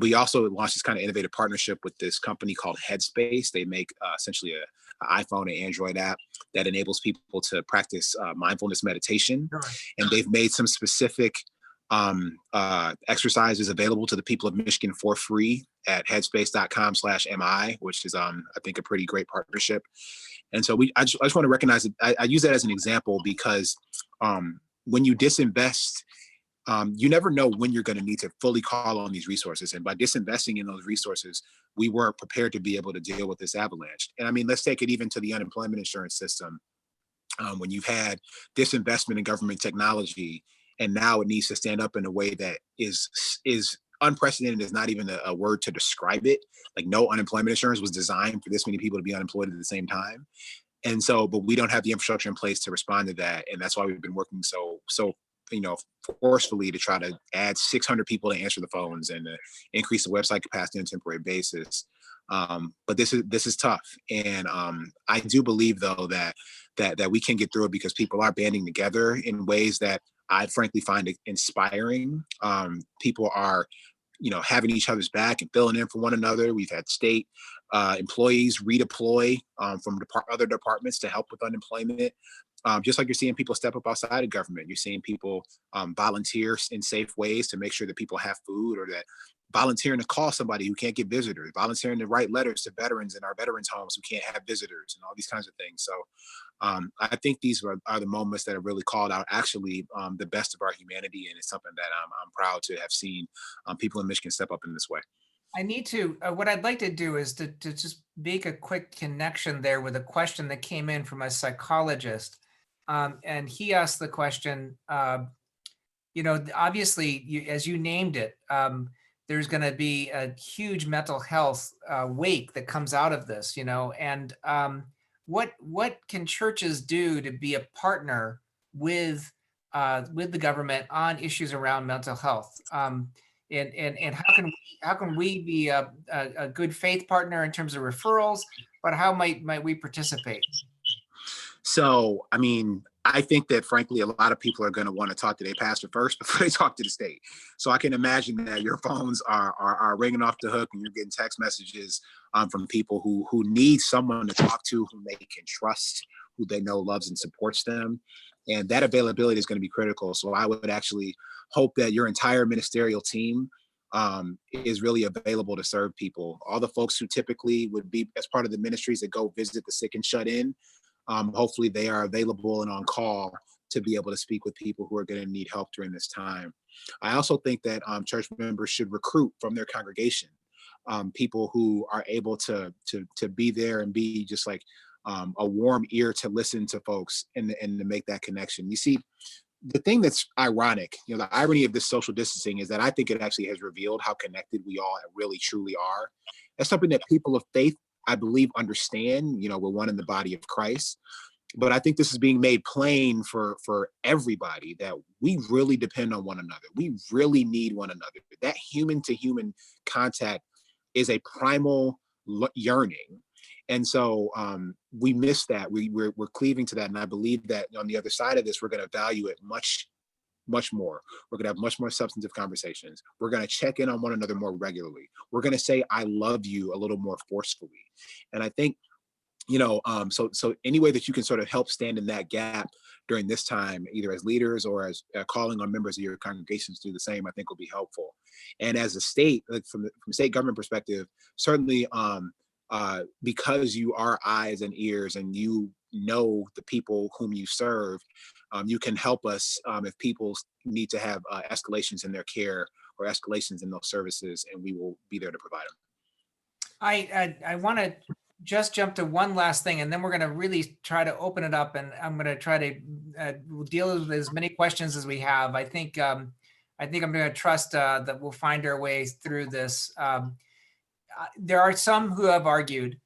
We also launched this kind of innovative partnership with this company called Headspace. They make essentially an iPhone and Android app that enables people to practice mindfulness meditation. Right. And they've made some specific exercises available to the people of Michigan for free at headspace.com/MI, which is, I think, a pretty great partnership. And so I just want to recognize that I use that as an example because when you disinvest, you never know when you're going to need to fully call on these resources. And by disinvesting in those resources, we weren't prepared to be able to deal with this avalanche. And I mean, let's take it even to the unemployment insurance system. When you've had disinvestment in government technology, and now it needs to stand up in a way that is unprecedented, is not even a word to describe it. Like, no unemployment insurance was designed for this many people to be unemployed at the same time. And so, but we don't have the infrastructure in place to respond to that. And that's why we've been working so forcefully to try to add 600 people to answer the phones and to increase the website capacity on a temporary basis. But this is tough. And I do believe, though, that we can get through it because people are banding together in ways that I frankly find it inspiring. People are having each other's back and filling in for one another. We've had state employees redeploy from other departments to help with unemployment. Just like you're seeing people step up outside of government, you're seeing people volunteer in safe ways to make sure that people have food, or that volunteering to call somebody who can't get visitors, volunteering to write letters to veterans in our veterans homes who can't have visitors, and all these kinds of things. So I think these are the moments that have really called out actually the best of our humanity. And it's something that I'm proud to have seen people in Michigan step up in this way. I need to, what I'd like to do is to just make a quick connection there with a question that came in from a psychologist. And he asked the question, obviously, as you named it, there's going to be a huge mental health wake that comes out of this, and what can churches do to be a partner with the government on issues around mental health? And how can we be a good faith partner in terms of referrals, but how might we participate? So, I mean, I think that frankly, a lot of people are going to want to talk to their pastor first before they talk to the state. So I can imagine that your phones are ringing off the hook, and you're getting text messages from people who need someone to talk to, whom they can trust, who they know loves and supports them. And that availability is going to be critical. So I would actually hope that your entire ministerial team is really available to serve people. All the folks who typically would be as part of the ministries that go visit the sick and shut in, hopefully they are available and on call to be able to speak with people who are going to need help during this time. I also think that church members should recruit from their congregation people who are able to be there and be just like a warm ear to listen to folks and to make that connection. You see, the thing that's ironic, the irony of this social distancing is that I think it actually has revealed how connected we all really truly are. That's something that people of faith, I believe, understand. We're one in the body of Christ. But I think this is being made plain for everybody, that we really depend on one another. We really need one another. That human to human contact is a primal yearning. And so we miss that. We're cleaving to that. And I believe that on the other side of this, we're going to value it much more. We're going to have much more substantive conversations. We're going to check in on one another more regularly. We're going to say, I love you a little more forcefully. And I think, so any way that you can sort of help stand in that gap during this time, either as leaders or as calling on members of your congregations to do the same, I think will be helpful. And as a state, like from state government perspective, certainly because you are eyes and ears and you know the people whom you serve, you can help us if people need to have escalations in their care or escalations in those services, and we will be there to provide them. I want to just jump to one last thing, and then we're going to really try to open it up, and I'm going to try to deal with as many questions as we have. I think I'm going to trust that we'll find our way through this. There are some who have argued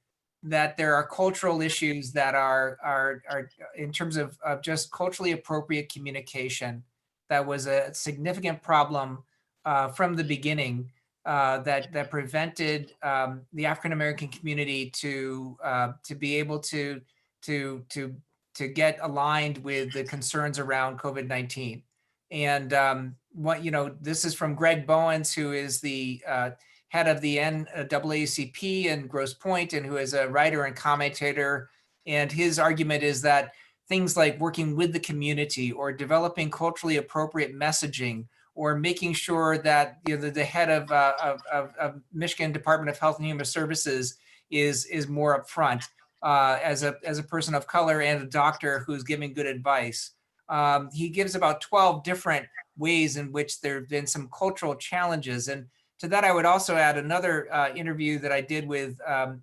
that there are cultural issues that are in terms of just culturally appropriate communication. That was a significant problem from the beginning that prevented the African American community to be able to get aligned with the concerns around COVID-19. And this is from Greg Bowens, who is the head of the NAACP in Grosse Pointe, and who is a writer and commentator. And his argument is that things like working with the community or developing culturally appropriate messaging or making sure that the head of Michigan Department of Health and Human Services is more upfront as a person of color and a doctor who's giving good advice. He gives about 12 different ways in which there have been some cultural challenges. And to that, I would also add another interview that I did with a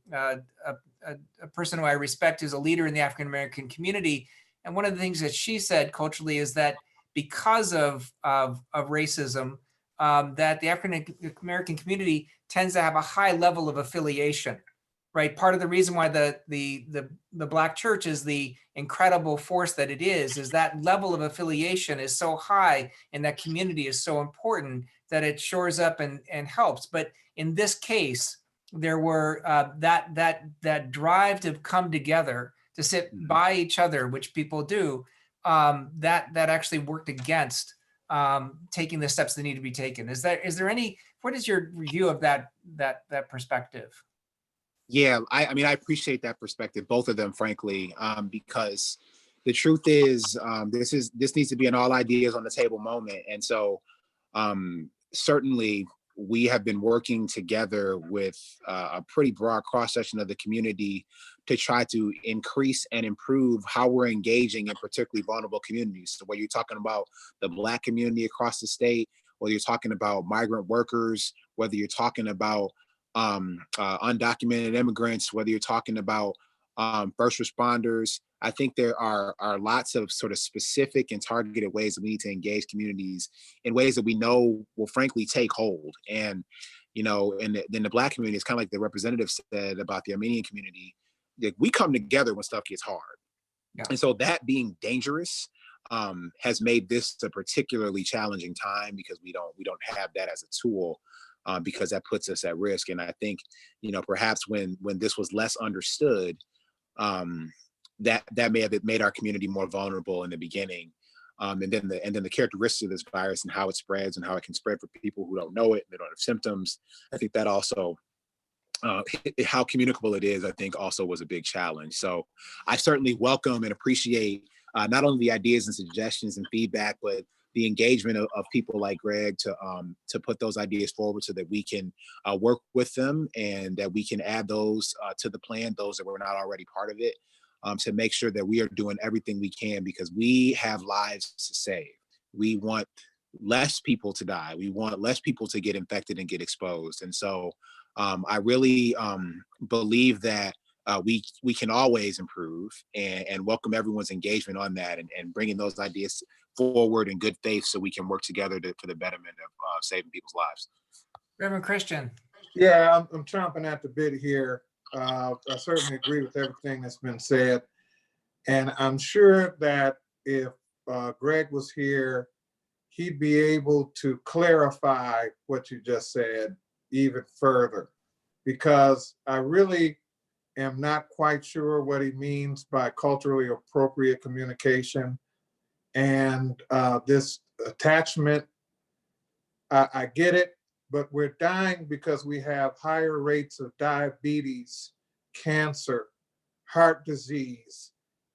person who I respect, who's a leader in the African American community. And one of the things that she said culturally is that because of racism, that the African American community tends to have a high level of affiliation, right? Part of the reason why the Black church is the incredible force that it is that level of affiliation is so high, and that community is so important that it shores up and helps. But in this case, there were that drive to come together, to sit by each other, which people do, that actually worked against taking the steps that need to be taken. Is there any what is your review of that perspective? Yeah, I mean, I appreciate that perspective, both of them, frankly, because the truth is, this needs to be an all ideas on the table moment. And so certainly we have been working together with a pretty broad cross section of the community to try to increase and improve how we're engaging in particularly vulnerable communities. So whether you're talking about the Black community across the state, whether you're talking about migrant workers, whether you're talking about undocumented immigrants, whether you're talking about first responders, I think there are lots of sort of specific and targeted ways that we need to engage communities in ways that we know will frankly take hold. And, you know, in the Black community, it's kind of like the representative said about the Armenian community, that we come together when stuff gets hard. Yeah. And so that being dangerous has made this a particularly challenging time because we don't have that as a tool. Because that puts us at risk. And I think, you know, perhaps when this was less understood, that may have made our community more vulnerable in the beginning. And then the characteristics of this virus and how it spreads and how it can spread for people who don't know it, they don't have symptoms. I think that also, how communicable it is, I think also was a big challenge. So I certainly welcome and appreciate not only the ideas and suggestions and feedback, but the engagement of people like Greg to put those ideas forward so that we can work with them and that we can add those to the plan, those that were not already part of it, to make sure that we are doing everything we can because we have lives to save. We want less people to die. We want less people to get infected and get exposed. And so I really believe that we can always improve and welcome everyone's engagement on that and bringing those ideas forward in good faith so we can work together for the betterment of saving people's lives. Reverend Christian. Yeah, I'm chomping at the bit here. I certainly agree with everything that's been said. And I'm sure that if Greg was here, he'd be able to clarify what you just said even further, because I really am not quite sure what he means by culturally appropriate communication. And this attachment, I get it, but we're dying because we have higher rates of diabetes, cancer, heart disease,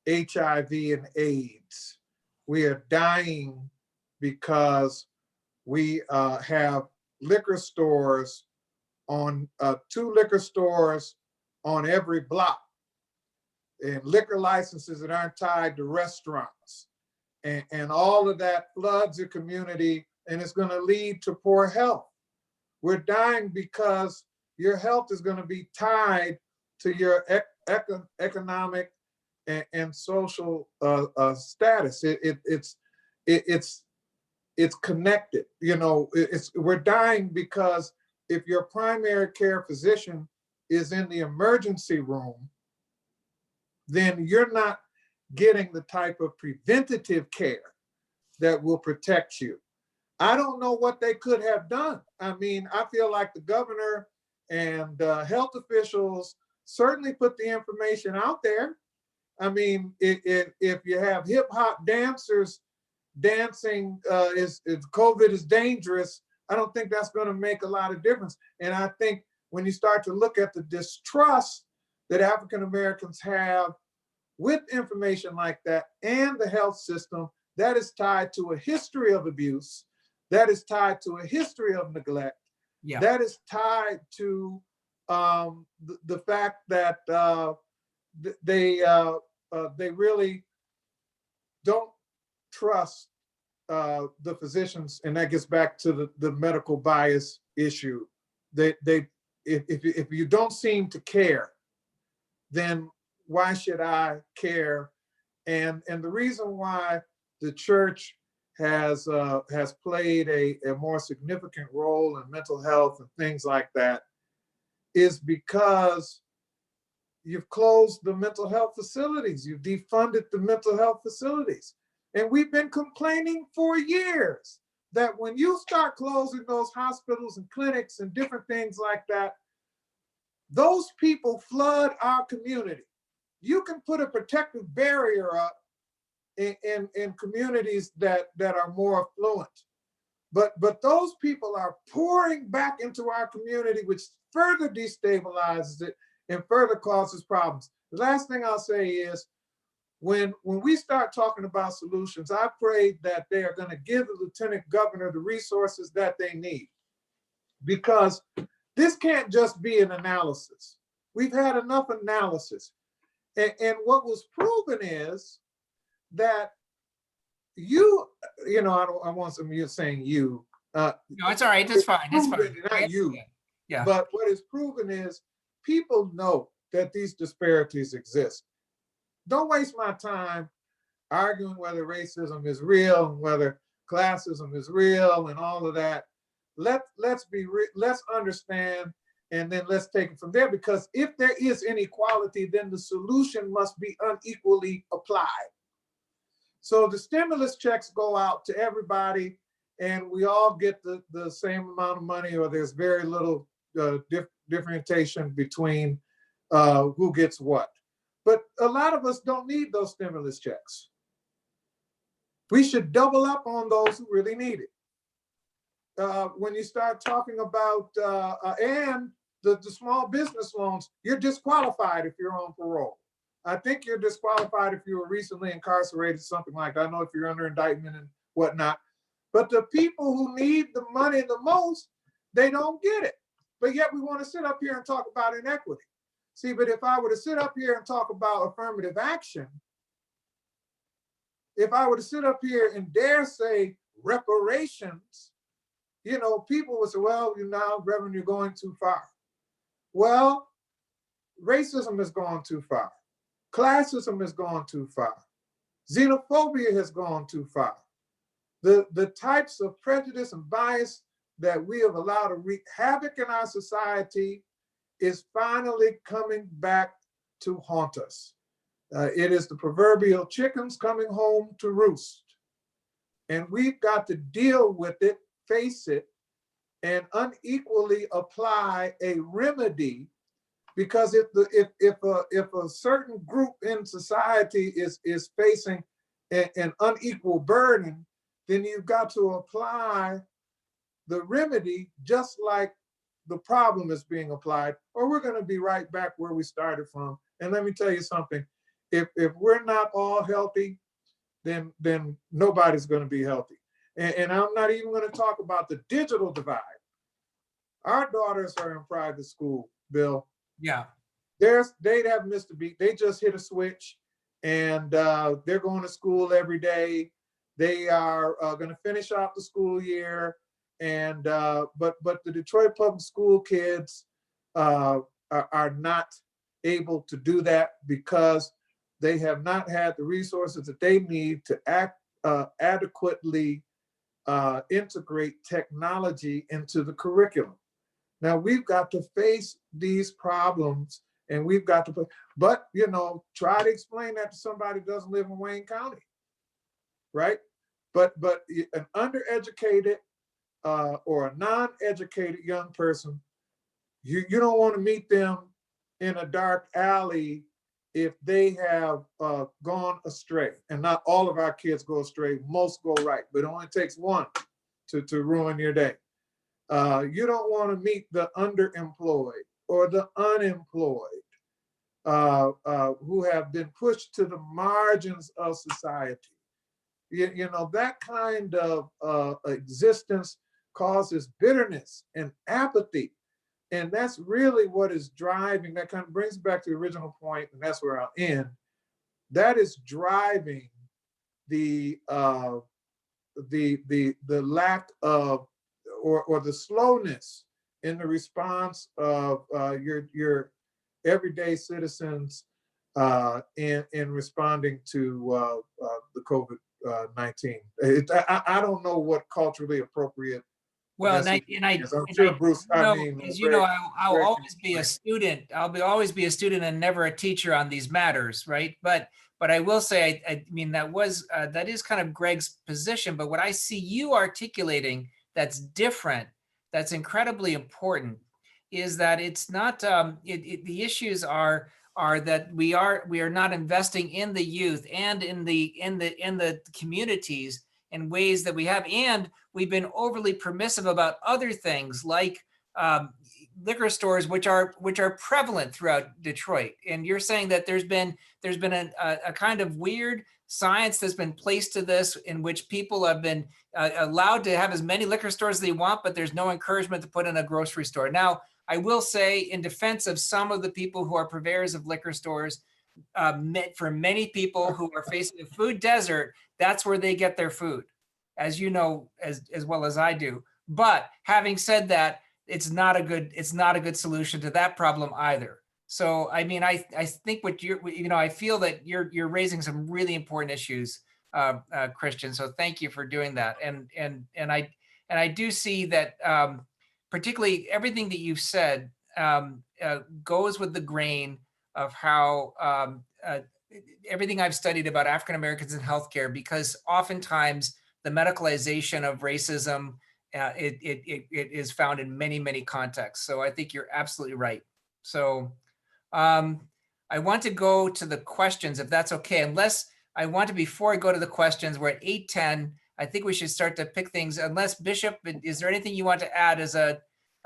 HIV and AIDS. We are dying because we have liquor stores on 2 liquor stores on every block and liquor licenses that aren't tied to restaurants. And all of that floods the community and it's going to lead to poor health. We're dying because your health is going to be tied to your economic and social status. It's connected. You know, we're dying because if your primary care physician is in the emergency room, then you're not getting the type of preventative care that will protect you. I don't know what they could have done. I mean, I feel like the governor and health officials certainly put the information out there. I mean, if you have hip hop dancers dancing, is COVID is dangerous, I don't think that's going to make a lot of difference. And I think when you start to look at the distrust that African Americans have with information like that and the health system, that is tied to a history of abuse, that is tied to a history of neglect, Yeah. that is tied to the fact that they really don't trust the physicians, and that gets back to the medical bias issue. If you don't seem to care, then why should I care? And the reason why the church has played a more significant role in mental health and things like that is because you've closed the mental health facilities, you've defunded the mental health facilities. And we've been complaining for years that when you start closing those hospitals and clinics and different things like that, those people flood our community. You can put a protective barrier up in communities that are more affluent. But those people are pouring back into our community, which further destabilizes it and further causes problems. The last thing I'll say is, when we start talking about solutions, I pray that they are going to give the lieutenant governor the resources that they need, because this can't just be an analysis. We've had enough analysis. And what was proven is that I want some of you saying you. No, it's all right. That's fine. It's fine. Not you. Yeah. But what is proven is people know that these disparities exist. Don't waste my time arguing whether racism is real and whether classism is real and all of that. Let's understand, and then let's take it from there, because if there is inequality, then the solution must be unequally applied. So the stimulus checks go out to everybody and we all get the same amount of money, or there's very little differentiation between who gets what. But a lot of us don't need those stimulus checks. We should double up on those who really need it. When you start talking about, and the small business loans, you're disqualified if you're on parole. I think you're disqualified if you were recently incarcerated, something like that. I know if you're under indictment and whatnot. But the people who need the money the most, they don't get it. But yet we want to sit up here and talk about inequity. See, but if I were to sit up here and talk about affirmative action, if I were to sit up here and dare say reparations, people would say, well, now, Reverend, you're going too far. Well, racism has gone too far. Classism has gone too far. Xenophobia has gone too far. The types of prejudice and bias that we have allowed to wreak havoc in our society is finally coming back to haunt us. It is the proverbial chickens coming home to roost. And we've got to deal with it, face it, and unequally apply a remedy. Because if a certain group in society is facing an unequal burden, then you've got to apply the remedy just like the problem is being applied, or we're going to be right back where we started from. And let me tell you something, if we're not all healthy, then nobody's going to be healthy. And I'm not even going to talk about the digital divide. Our daughters are in private school, Bill. Yeah. They'd have missed a beat. They just hit a switch and they're going to school every day. They are going to finish off the school year. And but the Detroit public school kids are not able to do that because they have not had the resources that they need to adequately integrate technology into the curriculum. Now we've got to face these problems, and we've got to try to explain that to somebody who doesn't live in Wayne County, right? But an undereducated or a non-educated young person, you don't want to meet them in a dark alley if they have gone astray. And not all of our kids go astray, most go right, but it only takes one to ruin your day. You don't want to meet the underemployed or the unemployed who have been pushed to the margins of society. That kind of existence causes bitterness and apathy. And that's really what is driving, that kind of brings back to the original point, and that's where I'll end. That is driving the lack of, or the slowness in the response of your everyday citizens in responding to the COVID-19. I don't know what culturally appropriate. Well, I'm sure Bruce. As you know, I'll always be a student. I'll always be a student and never a teacher on these matters, right? But I will say, I mean, that is kind of Greg's position. But what I see you articulating that's different, that's incredibly important, is that it's not. The issues are that we are not investing in the youth and in the communities and ways that we have. And we've been overly permissive about other things like liquor stores, which are prevalent throughout Detroit. And you're saying that there's been a kind of weird science that's been placed to this, in which people have been allowed to have as many liquor stores as they want, but there's no encouragement to put in a grocery store. Now, I will say, in defense of some of the people who are purveyors of liquor stores, for many people who are facing a food desert, that's where they get their food, as you know, as well as I do. But having said that, it's not a good solution to that problem either. So, I mean, I think I feel that you're raising some really important issues, Christian. So thank you for doing that. And I do see that, particularly everything that you've said goes with the grain of how everything I've studied about African Americans in healthcare, because oftentimes the medicalization of racism, it is found in many, many contexts. So I think you're absolutely right. So I want to go to the questions, if that's okay, before I go to the questions, we're at 8:10. I think we should start to pick things, unless Bishop, is there anything you want to add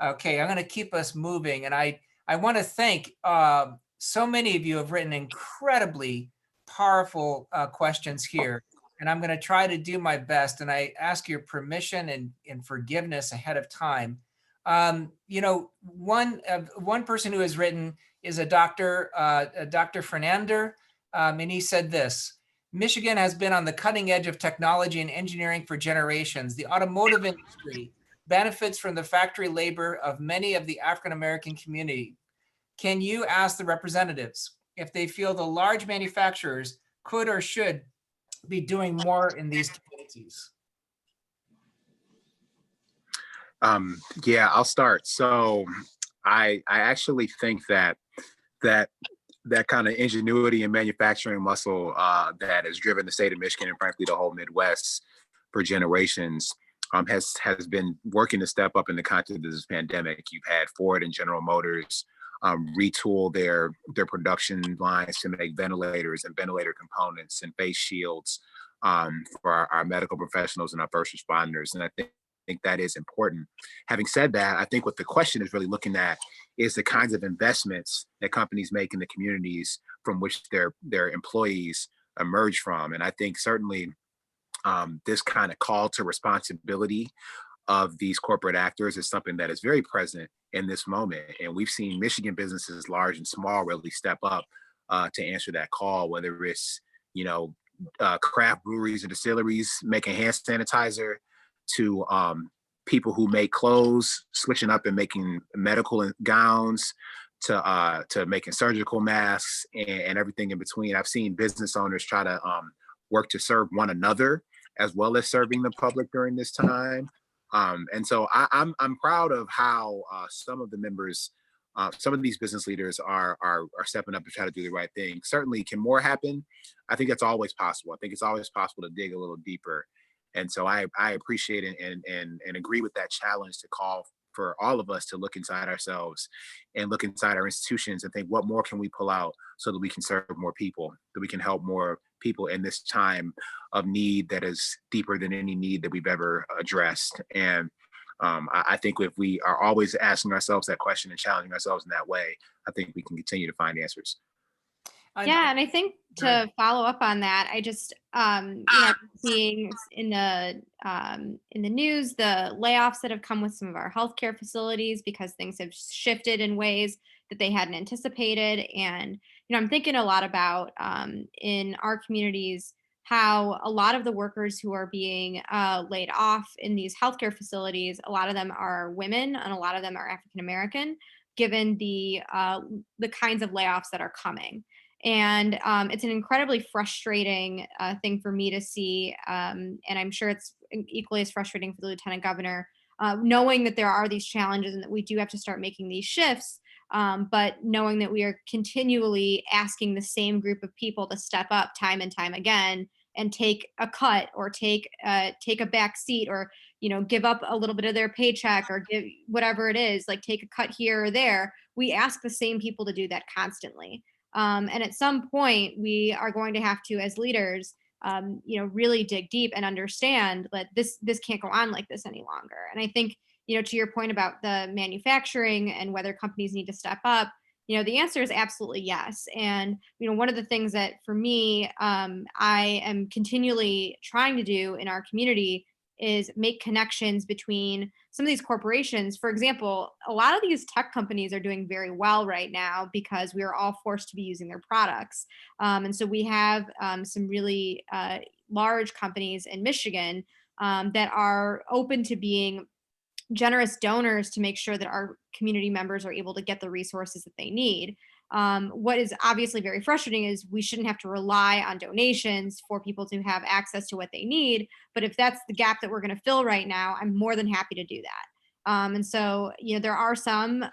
okay, I'm going to keep us moving. And I want to thank, so many of you have written incredibly powerful questions here, and I'm going to try to do my best. And I ask your permission and forgiveness ahead of time. One person who has written is Dr. Fernander, and he said this: Michigan has been on the cutting edge of technology and engineering for generations. The automotive industry benefits from the factory labor of many of the African-American community. Can you ask the representatives if they feel the large manufacturers could or should be doing more in these communities? Yeah, I'll start. So I actually think that kind of ingenuity and manufacturing muscle that has driven the state of Michigan and frankly the whole Midwest for generations has been working to step up in the context of this pandemic. You've had Ford and General Motors retool their production lines to make ventilators and ventilator components and face shields for our medical professionals and our first responders. And I think that is important. Having said that, I think what the question is really looking at is the kinds of investments that companies make in the communities from which their employees emerge from. And I think certainly this kind of call to responsibility of these corporate actors is something that is very present in this moment. And we've seen Michigan businesses, large and small, really step up to answer that call, whether it's, craft breweries and distilleries making hand sanitizer, to people who make clothes, switching up and making medical gowns, to making surgical masks and everything in between. I've seen business owners try to work to serve one another as well as serving the public during this time. And so I'm proud of how some of the members, some of these business leaders are stepping up to try to do the right thing. Certainly, can more happen? I think that's always possible. I think it's always possible to dig a little deeper. And so I appreciate it and agree with that challenge to call for all of us to look inside ourselves and look inside our institutions and think, what more can we pull out so that we can serve more people, that we can help more people in this time of need that is deeper than any need that we've ever addressed. And I think if we are always asking ourselves that question and challenging ourselves in that way, I think we can continue to find answers. Yeah, and I think to follow up on that, I just seeing in the news the layoffs that have come with some of our healthcare facilities because things have shifted in ways that they hadn't anticipated. And I'm thinking a lot about in our communities how a lot of the workers who are being laid off in these healthcare facilities, a lot of them are women and a lot of them are African American, given the kinds of layoffs that are coming. And it's an incredibly frustrating thing for me to see. And I'm sure it's equally as frustrating for the lieutenant governor, knowing that there are these challenges and that we do have to start making these shifts, but knowing that we are continually asking the same group of people to step up time and time again and take a cut or take a back seat or, give up a little bit of their paycheck or give whatever it is, like take a cut here or there. We ask the same people to do that constantly. And at some point, we are going to have to, as leaders, really dig deep and understand that this can't go on like this any longer. And I think, to your point about the manufacturing and whether companies need to step up, the answer is absolutely yes. And, one of the things that for me, I am continually trying to do in our community is make connections between some of these corporations. For example, a lot of these tech companies are doing very well right now because we are all forced to be using their products. And so we have some really large companies in Michigan that are open to being generous donors to make sure that our community members are able to get the resources that they need. What is obviously very frustrating is we shouldn't have to rely on donations for people to have access to what they need. But if that's the gap that we're going to fill right now, I'm more than happy to do that. And so, there are some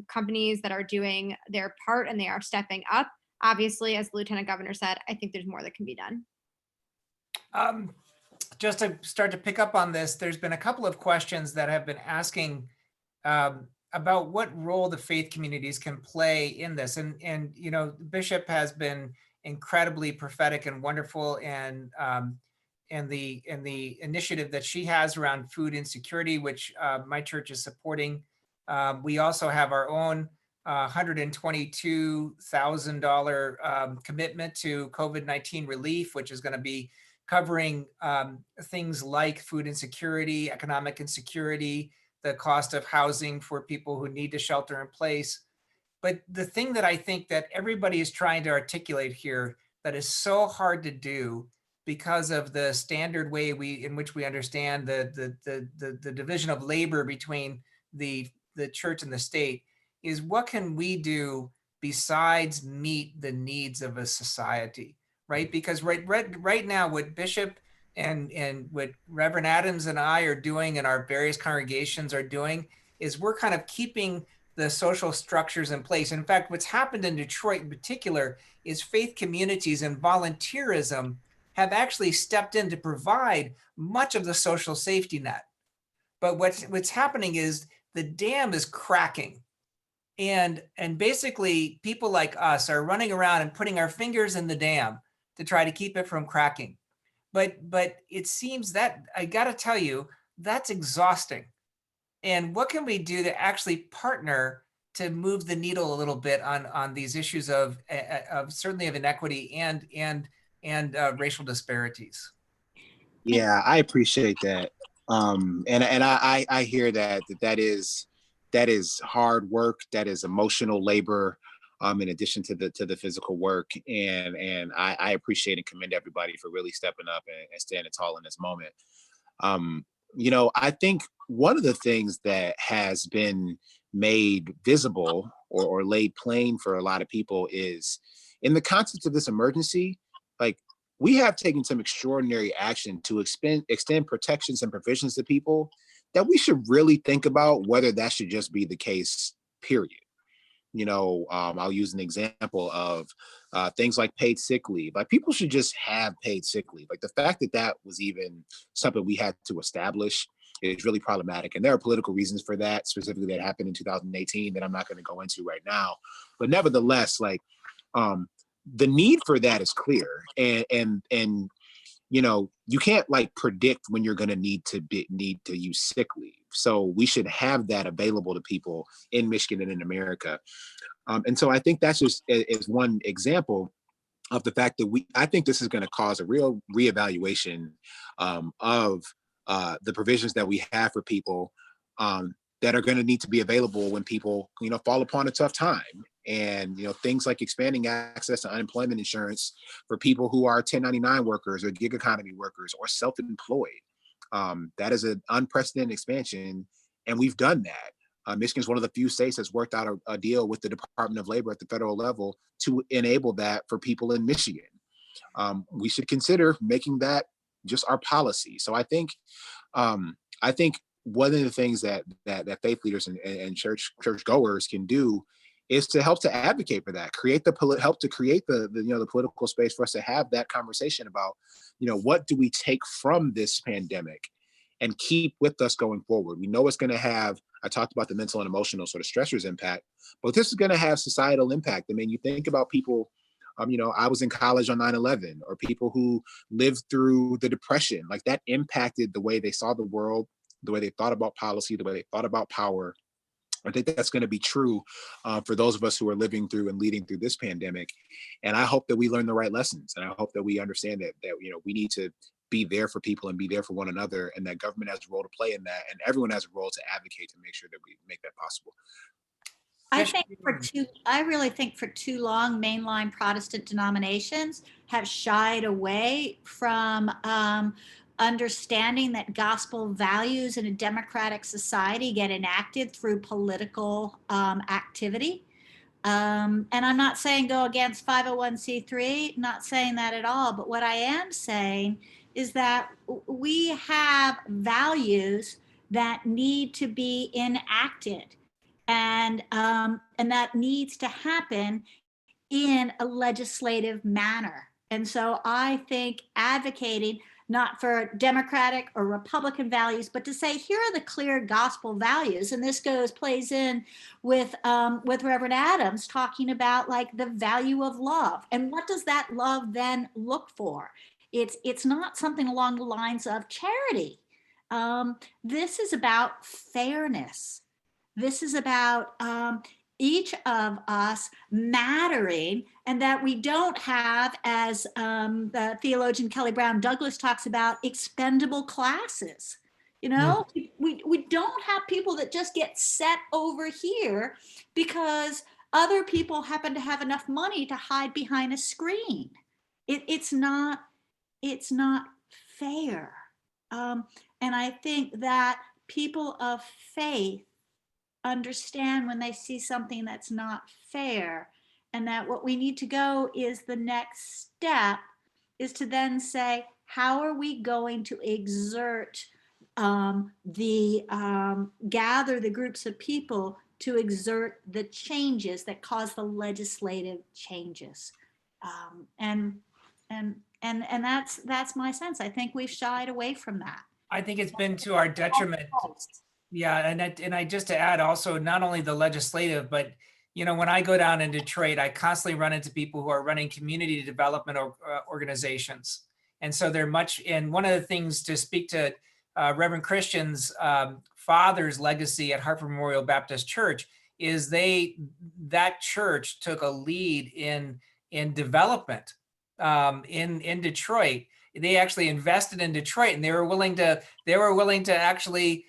companies that are doing their part and they are stepping up. Obviously, as the Lieutenant Governor said, I think there's more that can be done. Just to start to pick up on this, there's been a couple of questions that have been asking about what role the faith communities can play in this. And Bishop has been incredibly prophetic and wonderful, and the initiative that she has around food insecurity, which my church is supporting. We also have our own $122,000 commitment to COVID-19 relief, which is going to be covering things like food insecurity, economic insecurity, the cost of housing for people who need to shelter in place. But the thing that I think that everybody is trying to articulate here that is so hard to do because of the standard way in which we understand the division of labor between the church and the state is what can we do besides meet the needs of a society, right? Because right now, what Bishop and what Reverend Adams and I are doing and our various congregations are doing is we're kind of keeping the social structures in place. In fact, what's happened in Detroit in particular is faith communities and volunteerism have actually stepped in to provide much of the social safety net. But what's happening is the dam is cracking. And basically people like us are running around and putting our fingers in the dam to try to keep it from cracking. But it seems that, I got to tell you, that's exhausting. And what can we do to actually partner to move the needle a little bit on these issues of certainly of inequity and racial disparities? Yeah, I appreciate that. And I hear that is hard work, that is emotional labor, in addition to the physical work. And I appreciate and commend everybody for really stepping up and standing tall in this moment. I think one of the things that has been made visible or laid plain for a lot of people is in the context of this emergency, like we have taken some extraordinary action to extend protections and provisions to people that we should really think about whether that should just be the case, period. I'll use an example of things like paid sick leave. Like people should just have paid sick leave. Like the fact that was even something we had to establish is really problematic. And there are political reasons for that, specifically that happened in 2018 that I'm not going to go into right now. But nevertheless, like the need for that is clear. And you can't like predict when you're going to need to use sick leave. So we should have that available to people in Michigan and in America. And so I think that's just is one example of the fact that I think this is going to cause a real reevaluation of the provisions that we have for people that are going to need to be available when people, fall upon a tough time. And, things like expanding access to unemployment insurance for people who are 1099 workers or gig economy workers or self-employed. That is an unprecedented expansion. And we've done that. Michigan is one of the few states that's worked out a deal with the Department of Labor at the federal level to enable that for people in Michigan. We should consider making that just our policy. So I think one of the things that faith leaders and church goers can do is to help to advocate for that, help to create the political space for us to have that conversation about, what do we take from this pandemic and keep with us going forward. We know it's going to have, I talked about the mental and emotional sort of stressors impact, but this is going to have societal impact. I mean, you think about people I was in college on 9/11, or people who lived through the Depression. Like, that impacted the way they saw the world, the way they thought about policy, the way they thought about power. I think that's going to be true for those of us who are living through and leading through this pandemic. And I hope that we learn the right lessons. And I hope that we understand that we need to be there for people and be there for one another, and that government has a role to play in that. And everyone has a role to advocate to make sure that we make that possible. I really think for too long, mainline Protestant denominations have shied away from understanding that gospel values in a democratic society get enacted through political activity. And I'm not saying go against 501c3, not saying that at all. But what I am saying is that we have values that need to be enacted. And that needs to happen in a legislative manner. And so I think advocating not for Democratic or Republican values, but to say, here are the clear gospel values. And this plays in with Reverend Adams talking about like the value of love. And what does that love then look for? It's not something along the lines of charity. This is about fairness. This is about each of us mattering, and that we don't have, as the theologian Kelly Brown Douglas talks about, expendable classes. We don't have people that just get set over here because other people happen to have enough money to hide behind a screen. It's not fair. And I think that people of faith understand when they see something that's not fair, and that what we need to go is the next step is to then say, how are we going to exert gather the groups of people to exert the changes that cause the legislative changes. And that's my sense. I think we've shied away from that. I think it's been to our detriment. Yeah, and I just to add also, not only the legislative, but when I go down in Detroit, I constantly run into people who are running community development organizations, and so they're much. And one of the things, to speak to Reverend Christian's father's legacy at Hartford Memorial Baptist Church, is that church took a lead in development in Detroit. They actually invested in Detroit, and they were willing to actually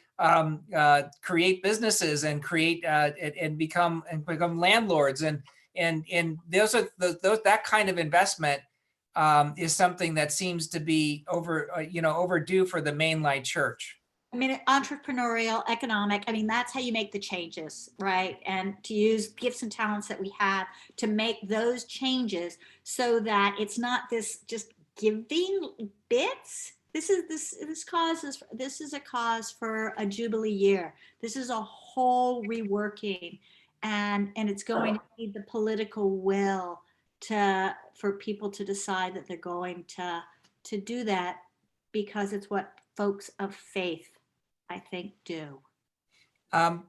create businesses and create and become landlords, and those are that kind of investment is something that seems to be overdue for the mainline church. I mean, entrepreneurial, economic, that's how you make the changes, right? And to use gifts and talents that we have to make those changes so that it's not this just giving bits. This is a cause for a Jubilee year. This is a whole reworking, and it's going to need the political will for people to decide that they're going to do that, because it's what folks of faith, I think, do.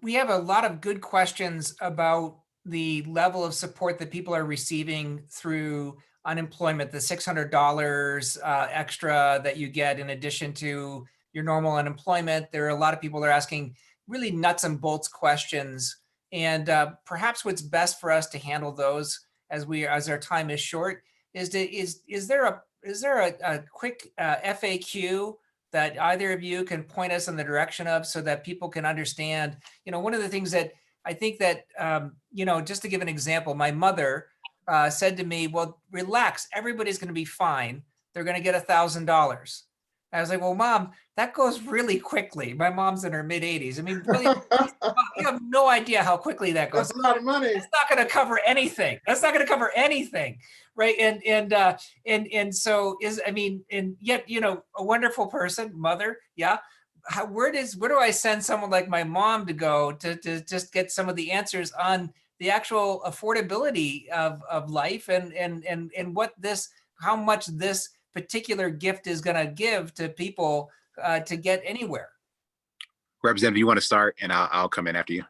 We have a lot of good questions about the level of support that people are receiving through unemployment, the $600 extra that you get in addition to your normal unemployment. There are a lot of people that are asking really nuts and bolts questions, and perhaps what's best for us to handle those as our time is short is there a quick FAQ that either of you can point us in the direction of, so that people can understand. One of the things that I think that just to give an example, my mother said to me, well, relax, everybody's going to be fine. They're going to get $1,000. I was like, well, Mom, that goes really quickly. My mom's in her mid 80s. Really, you have no idea how quickly that goes. That's a lot of money. It's not going to cover anything. Right. And so and yet, a wonderful person, mother. Yeah. Where do I send someone like my mom to go to just get some of the answers on the actual affordability of life and how much this particular gift is going to give to people to get anywhere? Representative, you want to start, and I'll come in after you.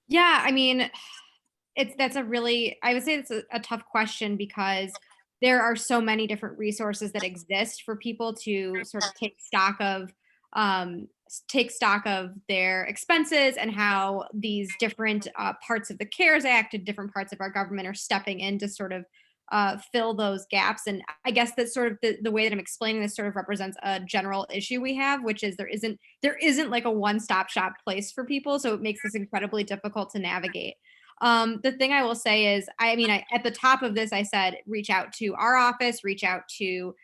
Yeah, That's a really, I would say it's a tough question because there are so many different resources that exist for people to sort of take stock of their expenses and how these different parts of the CARES Act and different parts of our government are stepping in to sort of fill those gaps. And I guess that sort of the way that I'm explaining this sort of represents a general issue we have, which is there isn't like a one-stop shop place for people. So it makes this incredibly difficult to navigate. The thing I will say is, I mean, at the top of this, I said, reach out to our office, reach out to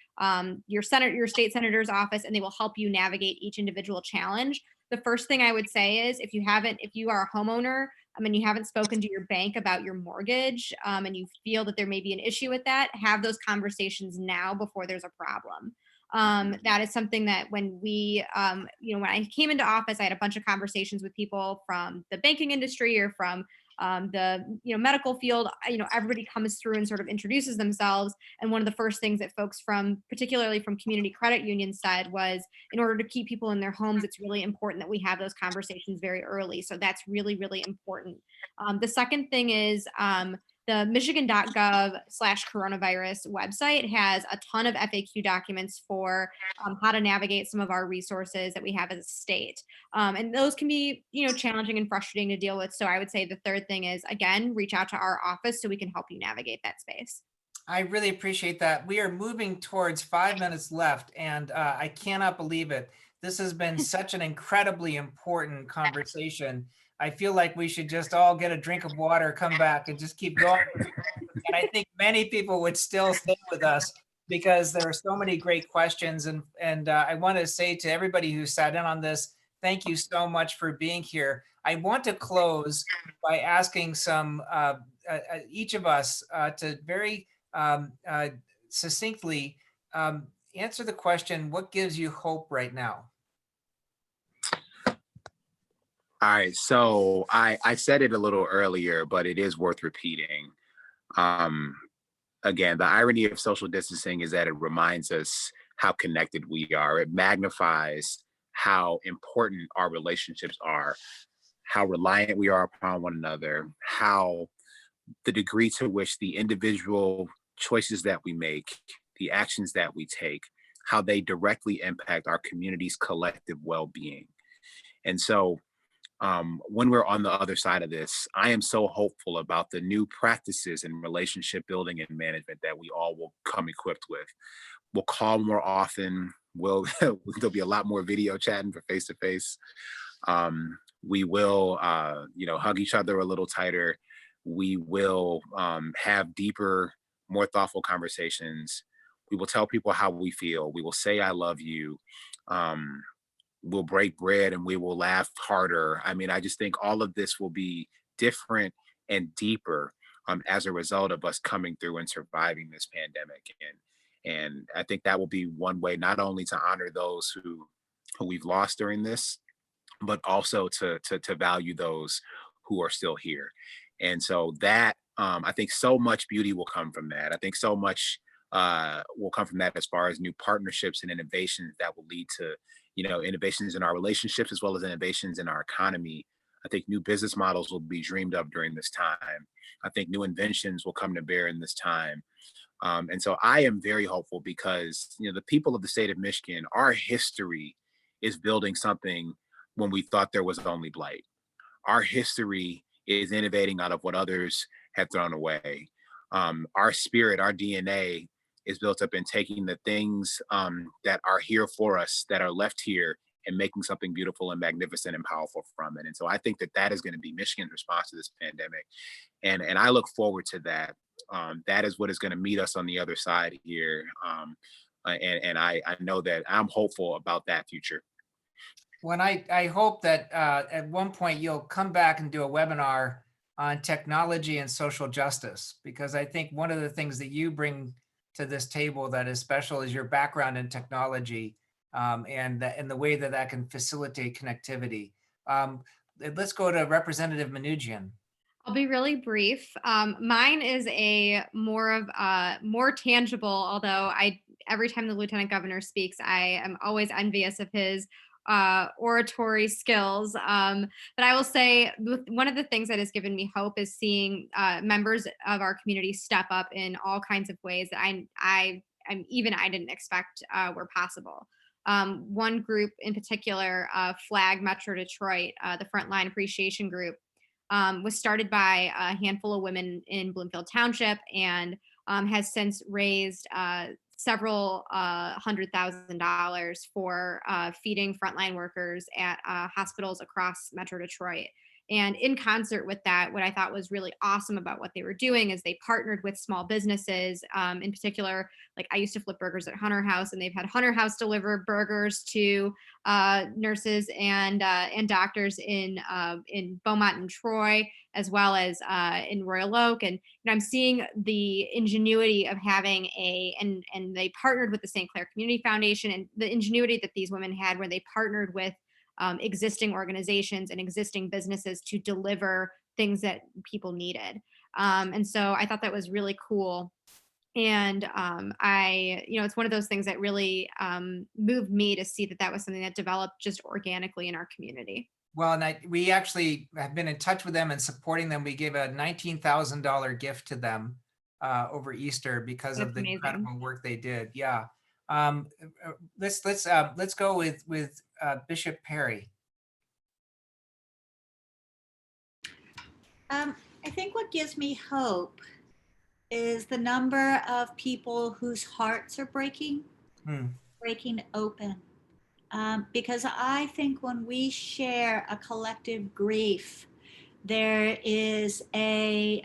your state senator's office, and they will help you navigate each individual challenge. The first thing I would say is, if you are a homeowner, and you haven't spoken to your bank about your mortgage, and you feel that there may be an issue with that, have those conversations now before there's a problem. That is something that when when I came into office, I had a bunch of conversations with people from the banking industry or from the medical field. Everybody comes through and sort of introduces themselves, and one of the first things that folks particularly from community credit unions said was, in order to keep people in their homes, it's really important that we have those conversations very early. So that's really, really important. The second thing is, the michigan.gov/coronavirus website has a ton of FAQ documents for how to navigate some of our resources that we have as a state. And those can be, challenging and frustrating to deal with. So I would say the third thing is, again, reach out to our office so we can help you navigate that space. I really appreciate that. We are moving towards 5 minutes left, and I cannot believe it. This has been such an incredibly important conversation. I feel like we should just all get a drink of water, come back, and just keep going. And I think many people would still stay with us because there are so many great questions. And I want to say to everybody who sat in on this, thank you so much for being here. I want to close by asking each of us to very succinctly answer the question, what gives you hope right now? All right, so I said it a little earlier, but it is worth repeating. Again, the irony of social distancing is that it reminds us how connected we are. It magnifies how important our relationships are, how reliant we are upon one another, how the degree to which the individual choices that we make, the actions that we take, how they directly impact our community's collective well-being. And so when we're on the other side of this, I am so hopeful about the new practices in relationship building and management that we all will come equipped with. We'll call more often. There'll be a lot more video chatting for face to face. We will, hug each other a little tighter. We will have deeper, more thoughtful conversations. We will tell people how we feel. We will say, I love you. We'll break bread and we will laugh harder. I mean, I just think all of this will be different and deeper as a result of us coming through and surviving this pandemic. And I think that will be one way not only to honor those who we've lost during this, but also to value those who are still here. And so that I think so much beauty will come from that. I think so much will come from that as far as new partnerships and innovations that will lead to innovations in our relationships as well as innovations in our economy. I think new business models will be dreamed of during this time. I think new inventions will come to bear in this time. And so I am very hopeful because the people of the state of Michigan, our history is building something when we thought there was only blight. Our history is innovating out of what others had thrown away. Our spirit, our DNA is built up in taking the things that are here for us, that are left here, and making something beautiful and magnificent and powerful from it. And so I think that is going to be Michigan's response to this pandemic. And I look forward to that. That is what is going to meet us on the other side here. And I know that I'm hopeful about that future. When I hope that at one point you'll come back and do a webinar on technology and social justice, because I think one of the things that you bring to this table that is special is your background in technology and the way that can facilitate connectivity. Let's go to Representative Manoogian. I'll be really brief. Mine is a more tangible, although every time the Lieutenant Governor speaks, I am always envious of his oratory skills. But I will say one of the things that has given me hope is seeing members of our community step up in all kinds of ways that I didn't expect were possible. One group in particular, Flag Metro Detroit, the Frontline Appreciation Group, was started by a handful of women in Bloomfield Township and has since raised several $100,000 for feeding frontline workers at hospitals across Metro Detroit. And in concert with that, what I thought was really awesome about what they were doing is they partnered with small businesses. In particular, like I used to flip burgers at Hunter House, and they've had Hunter House deliver burgers to nurses and doctors in Beaumont and Troy, as well as in Royal Oak. And I'm seeing the ingenuity of having and they partnered with the St. Clair Community Foundation, and the ingenuity that these women had where they partnered with existing organizations and existing businesses to deliver things that people needed. And so I thought that was really cool. And it's one of those things that really moved me to see that that was something that developed just organically in our community. Well, and we actually have been in touch with them and supporting them. We gave a $19,000 gift to them over Easter because That's of the amazing. incredible work they did. Yeah. Let's go with Bishop Perry. I think what gives me hope is the number of people whose hearts are breaking open. Because I think when we share a collective grief, there is a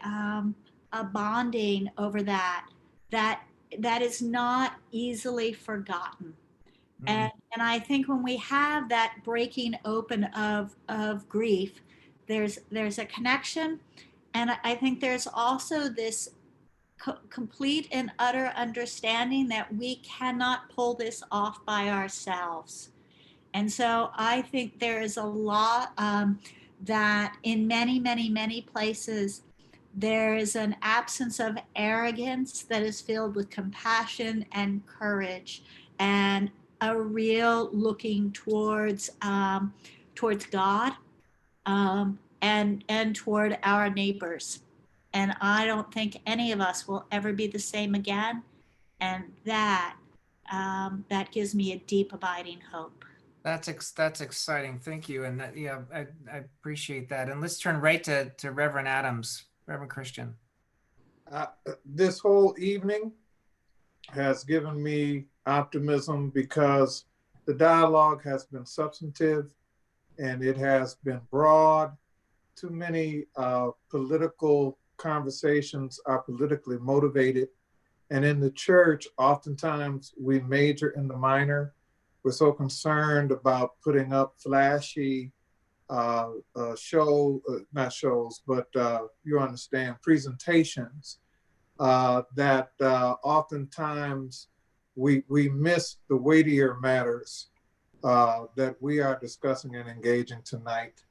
bonding over that is not easily forgotten. And I think when we have that breaking open of grief, there's a connection, and I think there's also this complete and utter understanding that we cannot pull this off by ourselves. And so I think there is a lot that in many, many, many places, there is an absence of arrogance that is filled with compassion and courage, and a real looking towards God, and toward our neighbors. And I don't think any of us will ever be the same again. And that gives me a deep abiding hope. That's exciting. Thank you. And I appreciate that. And let's turn right to Reverend Adams, Reverend Christian. This whole evening has given me optimism because the dialogue has been substantive and it has been broad. Too many political conversations are politically motivated. And in the church, oftentimes we major in the minor. We're so concerned about putting up flashy not shows, but you understand, presentations that oftentimes we miss the weightier matters that we are discussing and engaging tonight.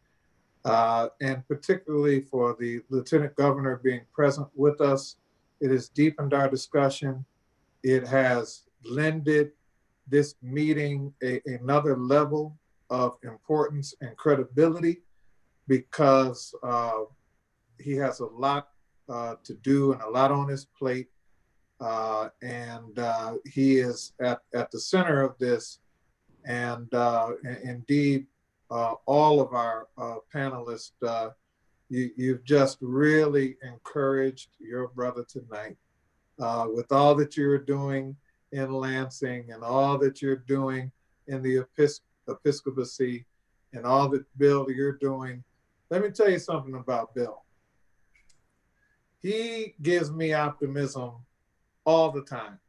And particularly for the Lieutenant Governor being present with us, it has deepened our discussion. It has lended this meeting another level of importance and credibility because he has a lot to do and a lot on his plate. And he is at the center of this. And indeed, all of our panelists, you've just really encouraged your brother tonight with all that you're doing in Lansing and all that you're doing in the episcopacy and all that, Bill, you're doing. Let me tell you something about Bill. He gives me optimism all the time,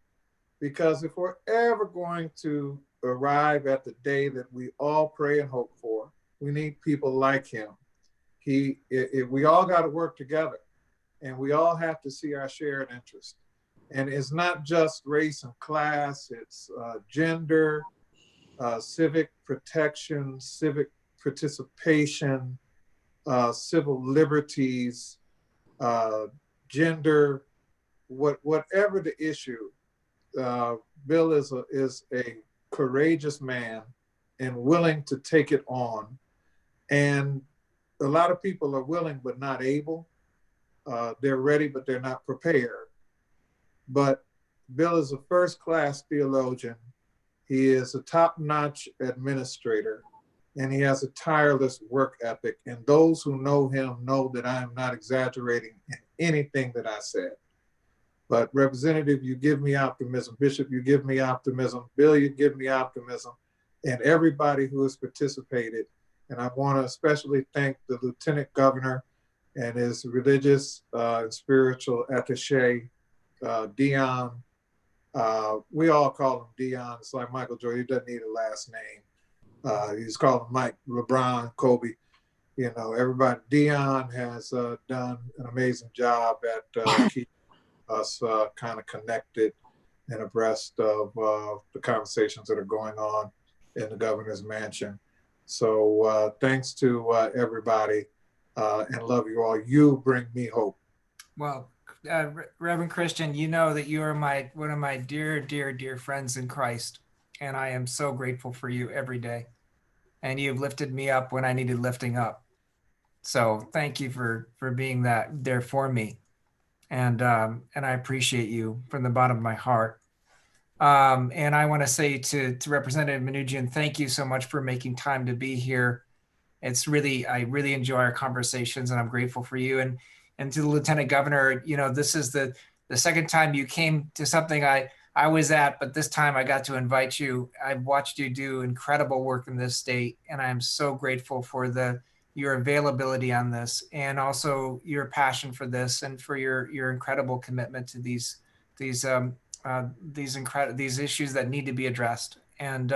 because if we're ever going to arrive at the day that we all pray and hope for, we need people like him. We all got to work together, and we all have to see our shared interest. And it's not just race and class, it's gender, civic protection, civic participation, civil liberties, gender, whatever the issue. Bill is a courageous man, and willing to take it on. And a lot of people are willing but not able. They're ready, but they're not prepared. But Bill is a first-class theologian. He is a top-notch administrator, and he has a tireless work ethic. And those who know him know that I am not exaggerating in anything that I said. But Representative, you give me optimism. Bishop, you give me optimism. Bill, you give me optimism. And everybody who has participated. And I want to especially thank the Lieutenant Governor and his religious and spiritual attaché, Dion. We all call him Dion. It's like Michael Jordan. He doesn't need a last name. He's called him Mike, LeBron, Kobe. You know, everybody. Dion has done an amazing job at keeping us kind of connected and abreast of the conversations that are going on in the governor's mansion. So thanks to everybody and love you all. You bring me hope. Well, Reverend Christian, you know that you are one of my dear, dear, dear friends in Christ. And I am so grateful for you every day. And you've lifted me up when I needed lifting up. So thank you for being there for me. And I appreciate you from the bottom of my heart. And I want to say to Representative Manoogian, thank you so much for making time to be here. I really enjoy our conversations, and I'm grateful for you. And to the Lieutenant Governor, you know, this is the second time you came to something I was at, but this time I got to invite you. I've watched you do incredible work in this state, and I am so grateful for your availability on this, and also your passion for this, and for your incredible commitment to these issues that need to be addressed. And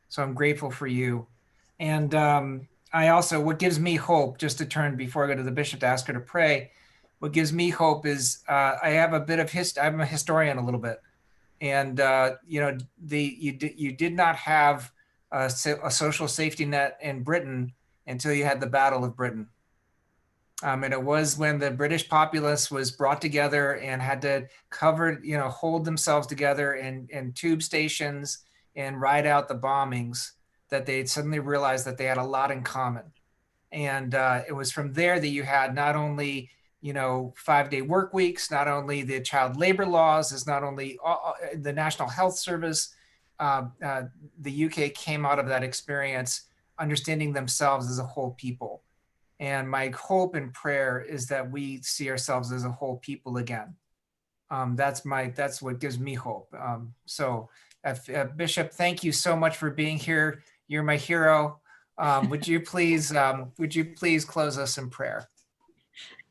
so I'm grateful for you. And I also, what gives me hope, just to turn before I go to the bishop to ask her to pray, what gives me hope is I have a bit of I'm a historian a little bit. And, you know, you did not have a social safety net in Britain until you had the Battle of Britain. And it was when the British populace was brought together and had to hold themselves together in tube stations and ride out the bombings, that they suddenly realized that they had a lot in common. And it was from there that you had not only, 5-day work weeks, not only the child labor laws, is not only the National Health Service. The UK came out of that experience understanding themselves as a whole people. And my hope and prayer is that we see ourselves as a whole people again. That's what gives me hope. Bishop, thank you so much for being here. You're my hero. Would you please close us in prayer?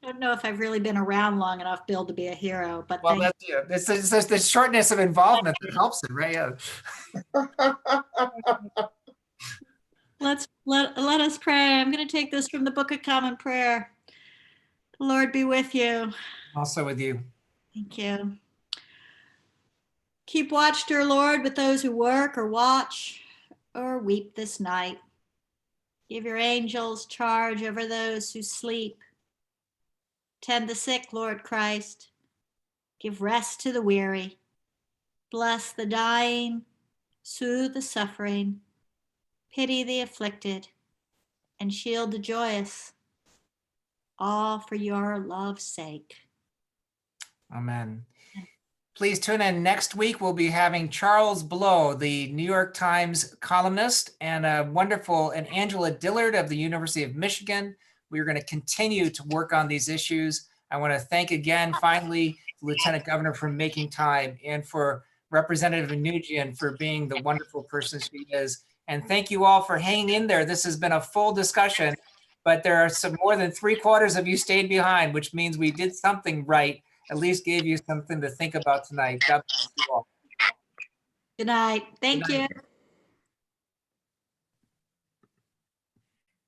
I don't know if I've really been around long enough, Bill, to be a hero, but well, that's you. It's the shortness of involvement that helps it, right? Let us pray. I'm going to take this from the Book of Common Prayer. The Lord be with you. Also with you. Thank you. Keep watch, dear Lord, with those who work or watch or weep this night. Give your angels charge over those who sleep. Tend the sick, Lord Christ. Give rest to the weary. Bless the dying. Soothe the suffering. Pity the afflicted. And shield the joyous. All for your love's sake. Amen. Please tune in next week. We'll be having Charles Blow, the New York Times columnist, and Angela Dillard of the University of Michigan. We're going to continue to work on these issues. I want to thank again, finally, Lieutenant Governor for making time, and for Representative Manoogian for being the wonderful person she is. And thank you all for hanging in there. This has been a full discussion, but there are some more than 3/4 of you stayed behind, which means we did something right. At least gave you something to think about tonight. God bless you all. Good night. Thank you.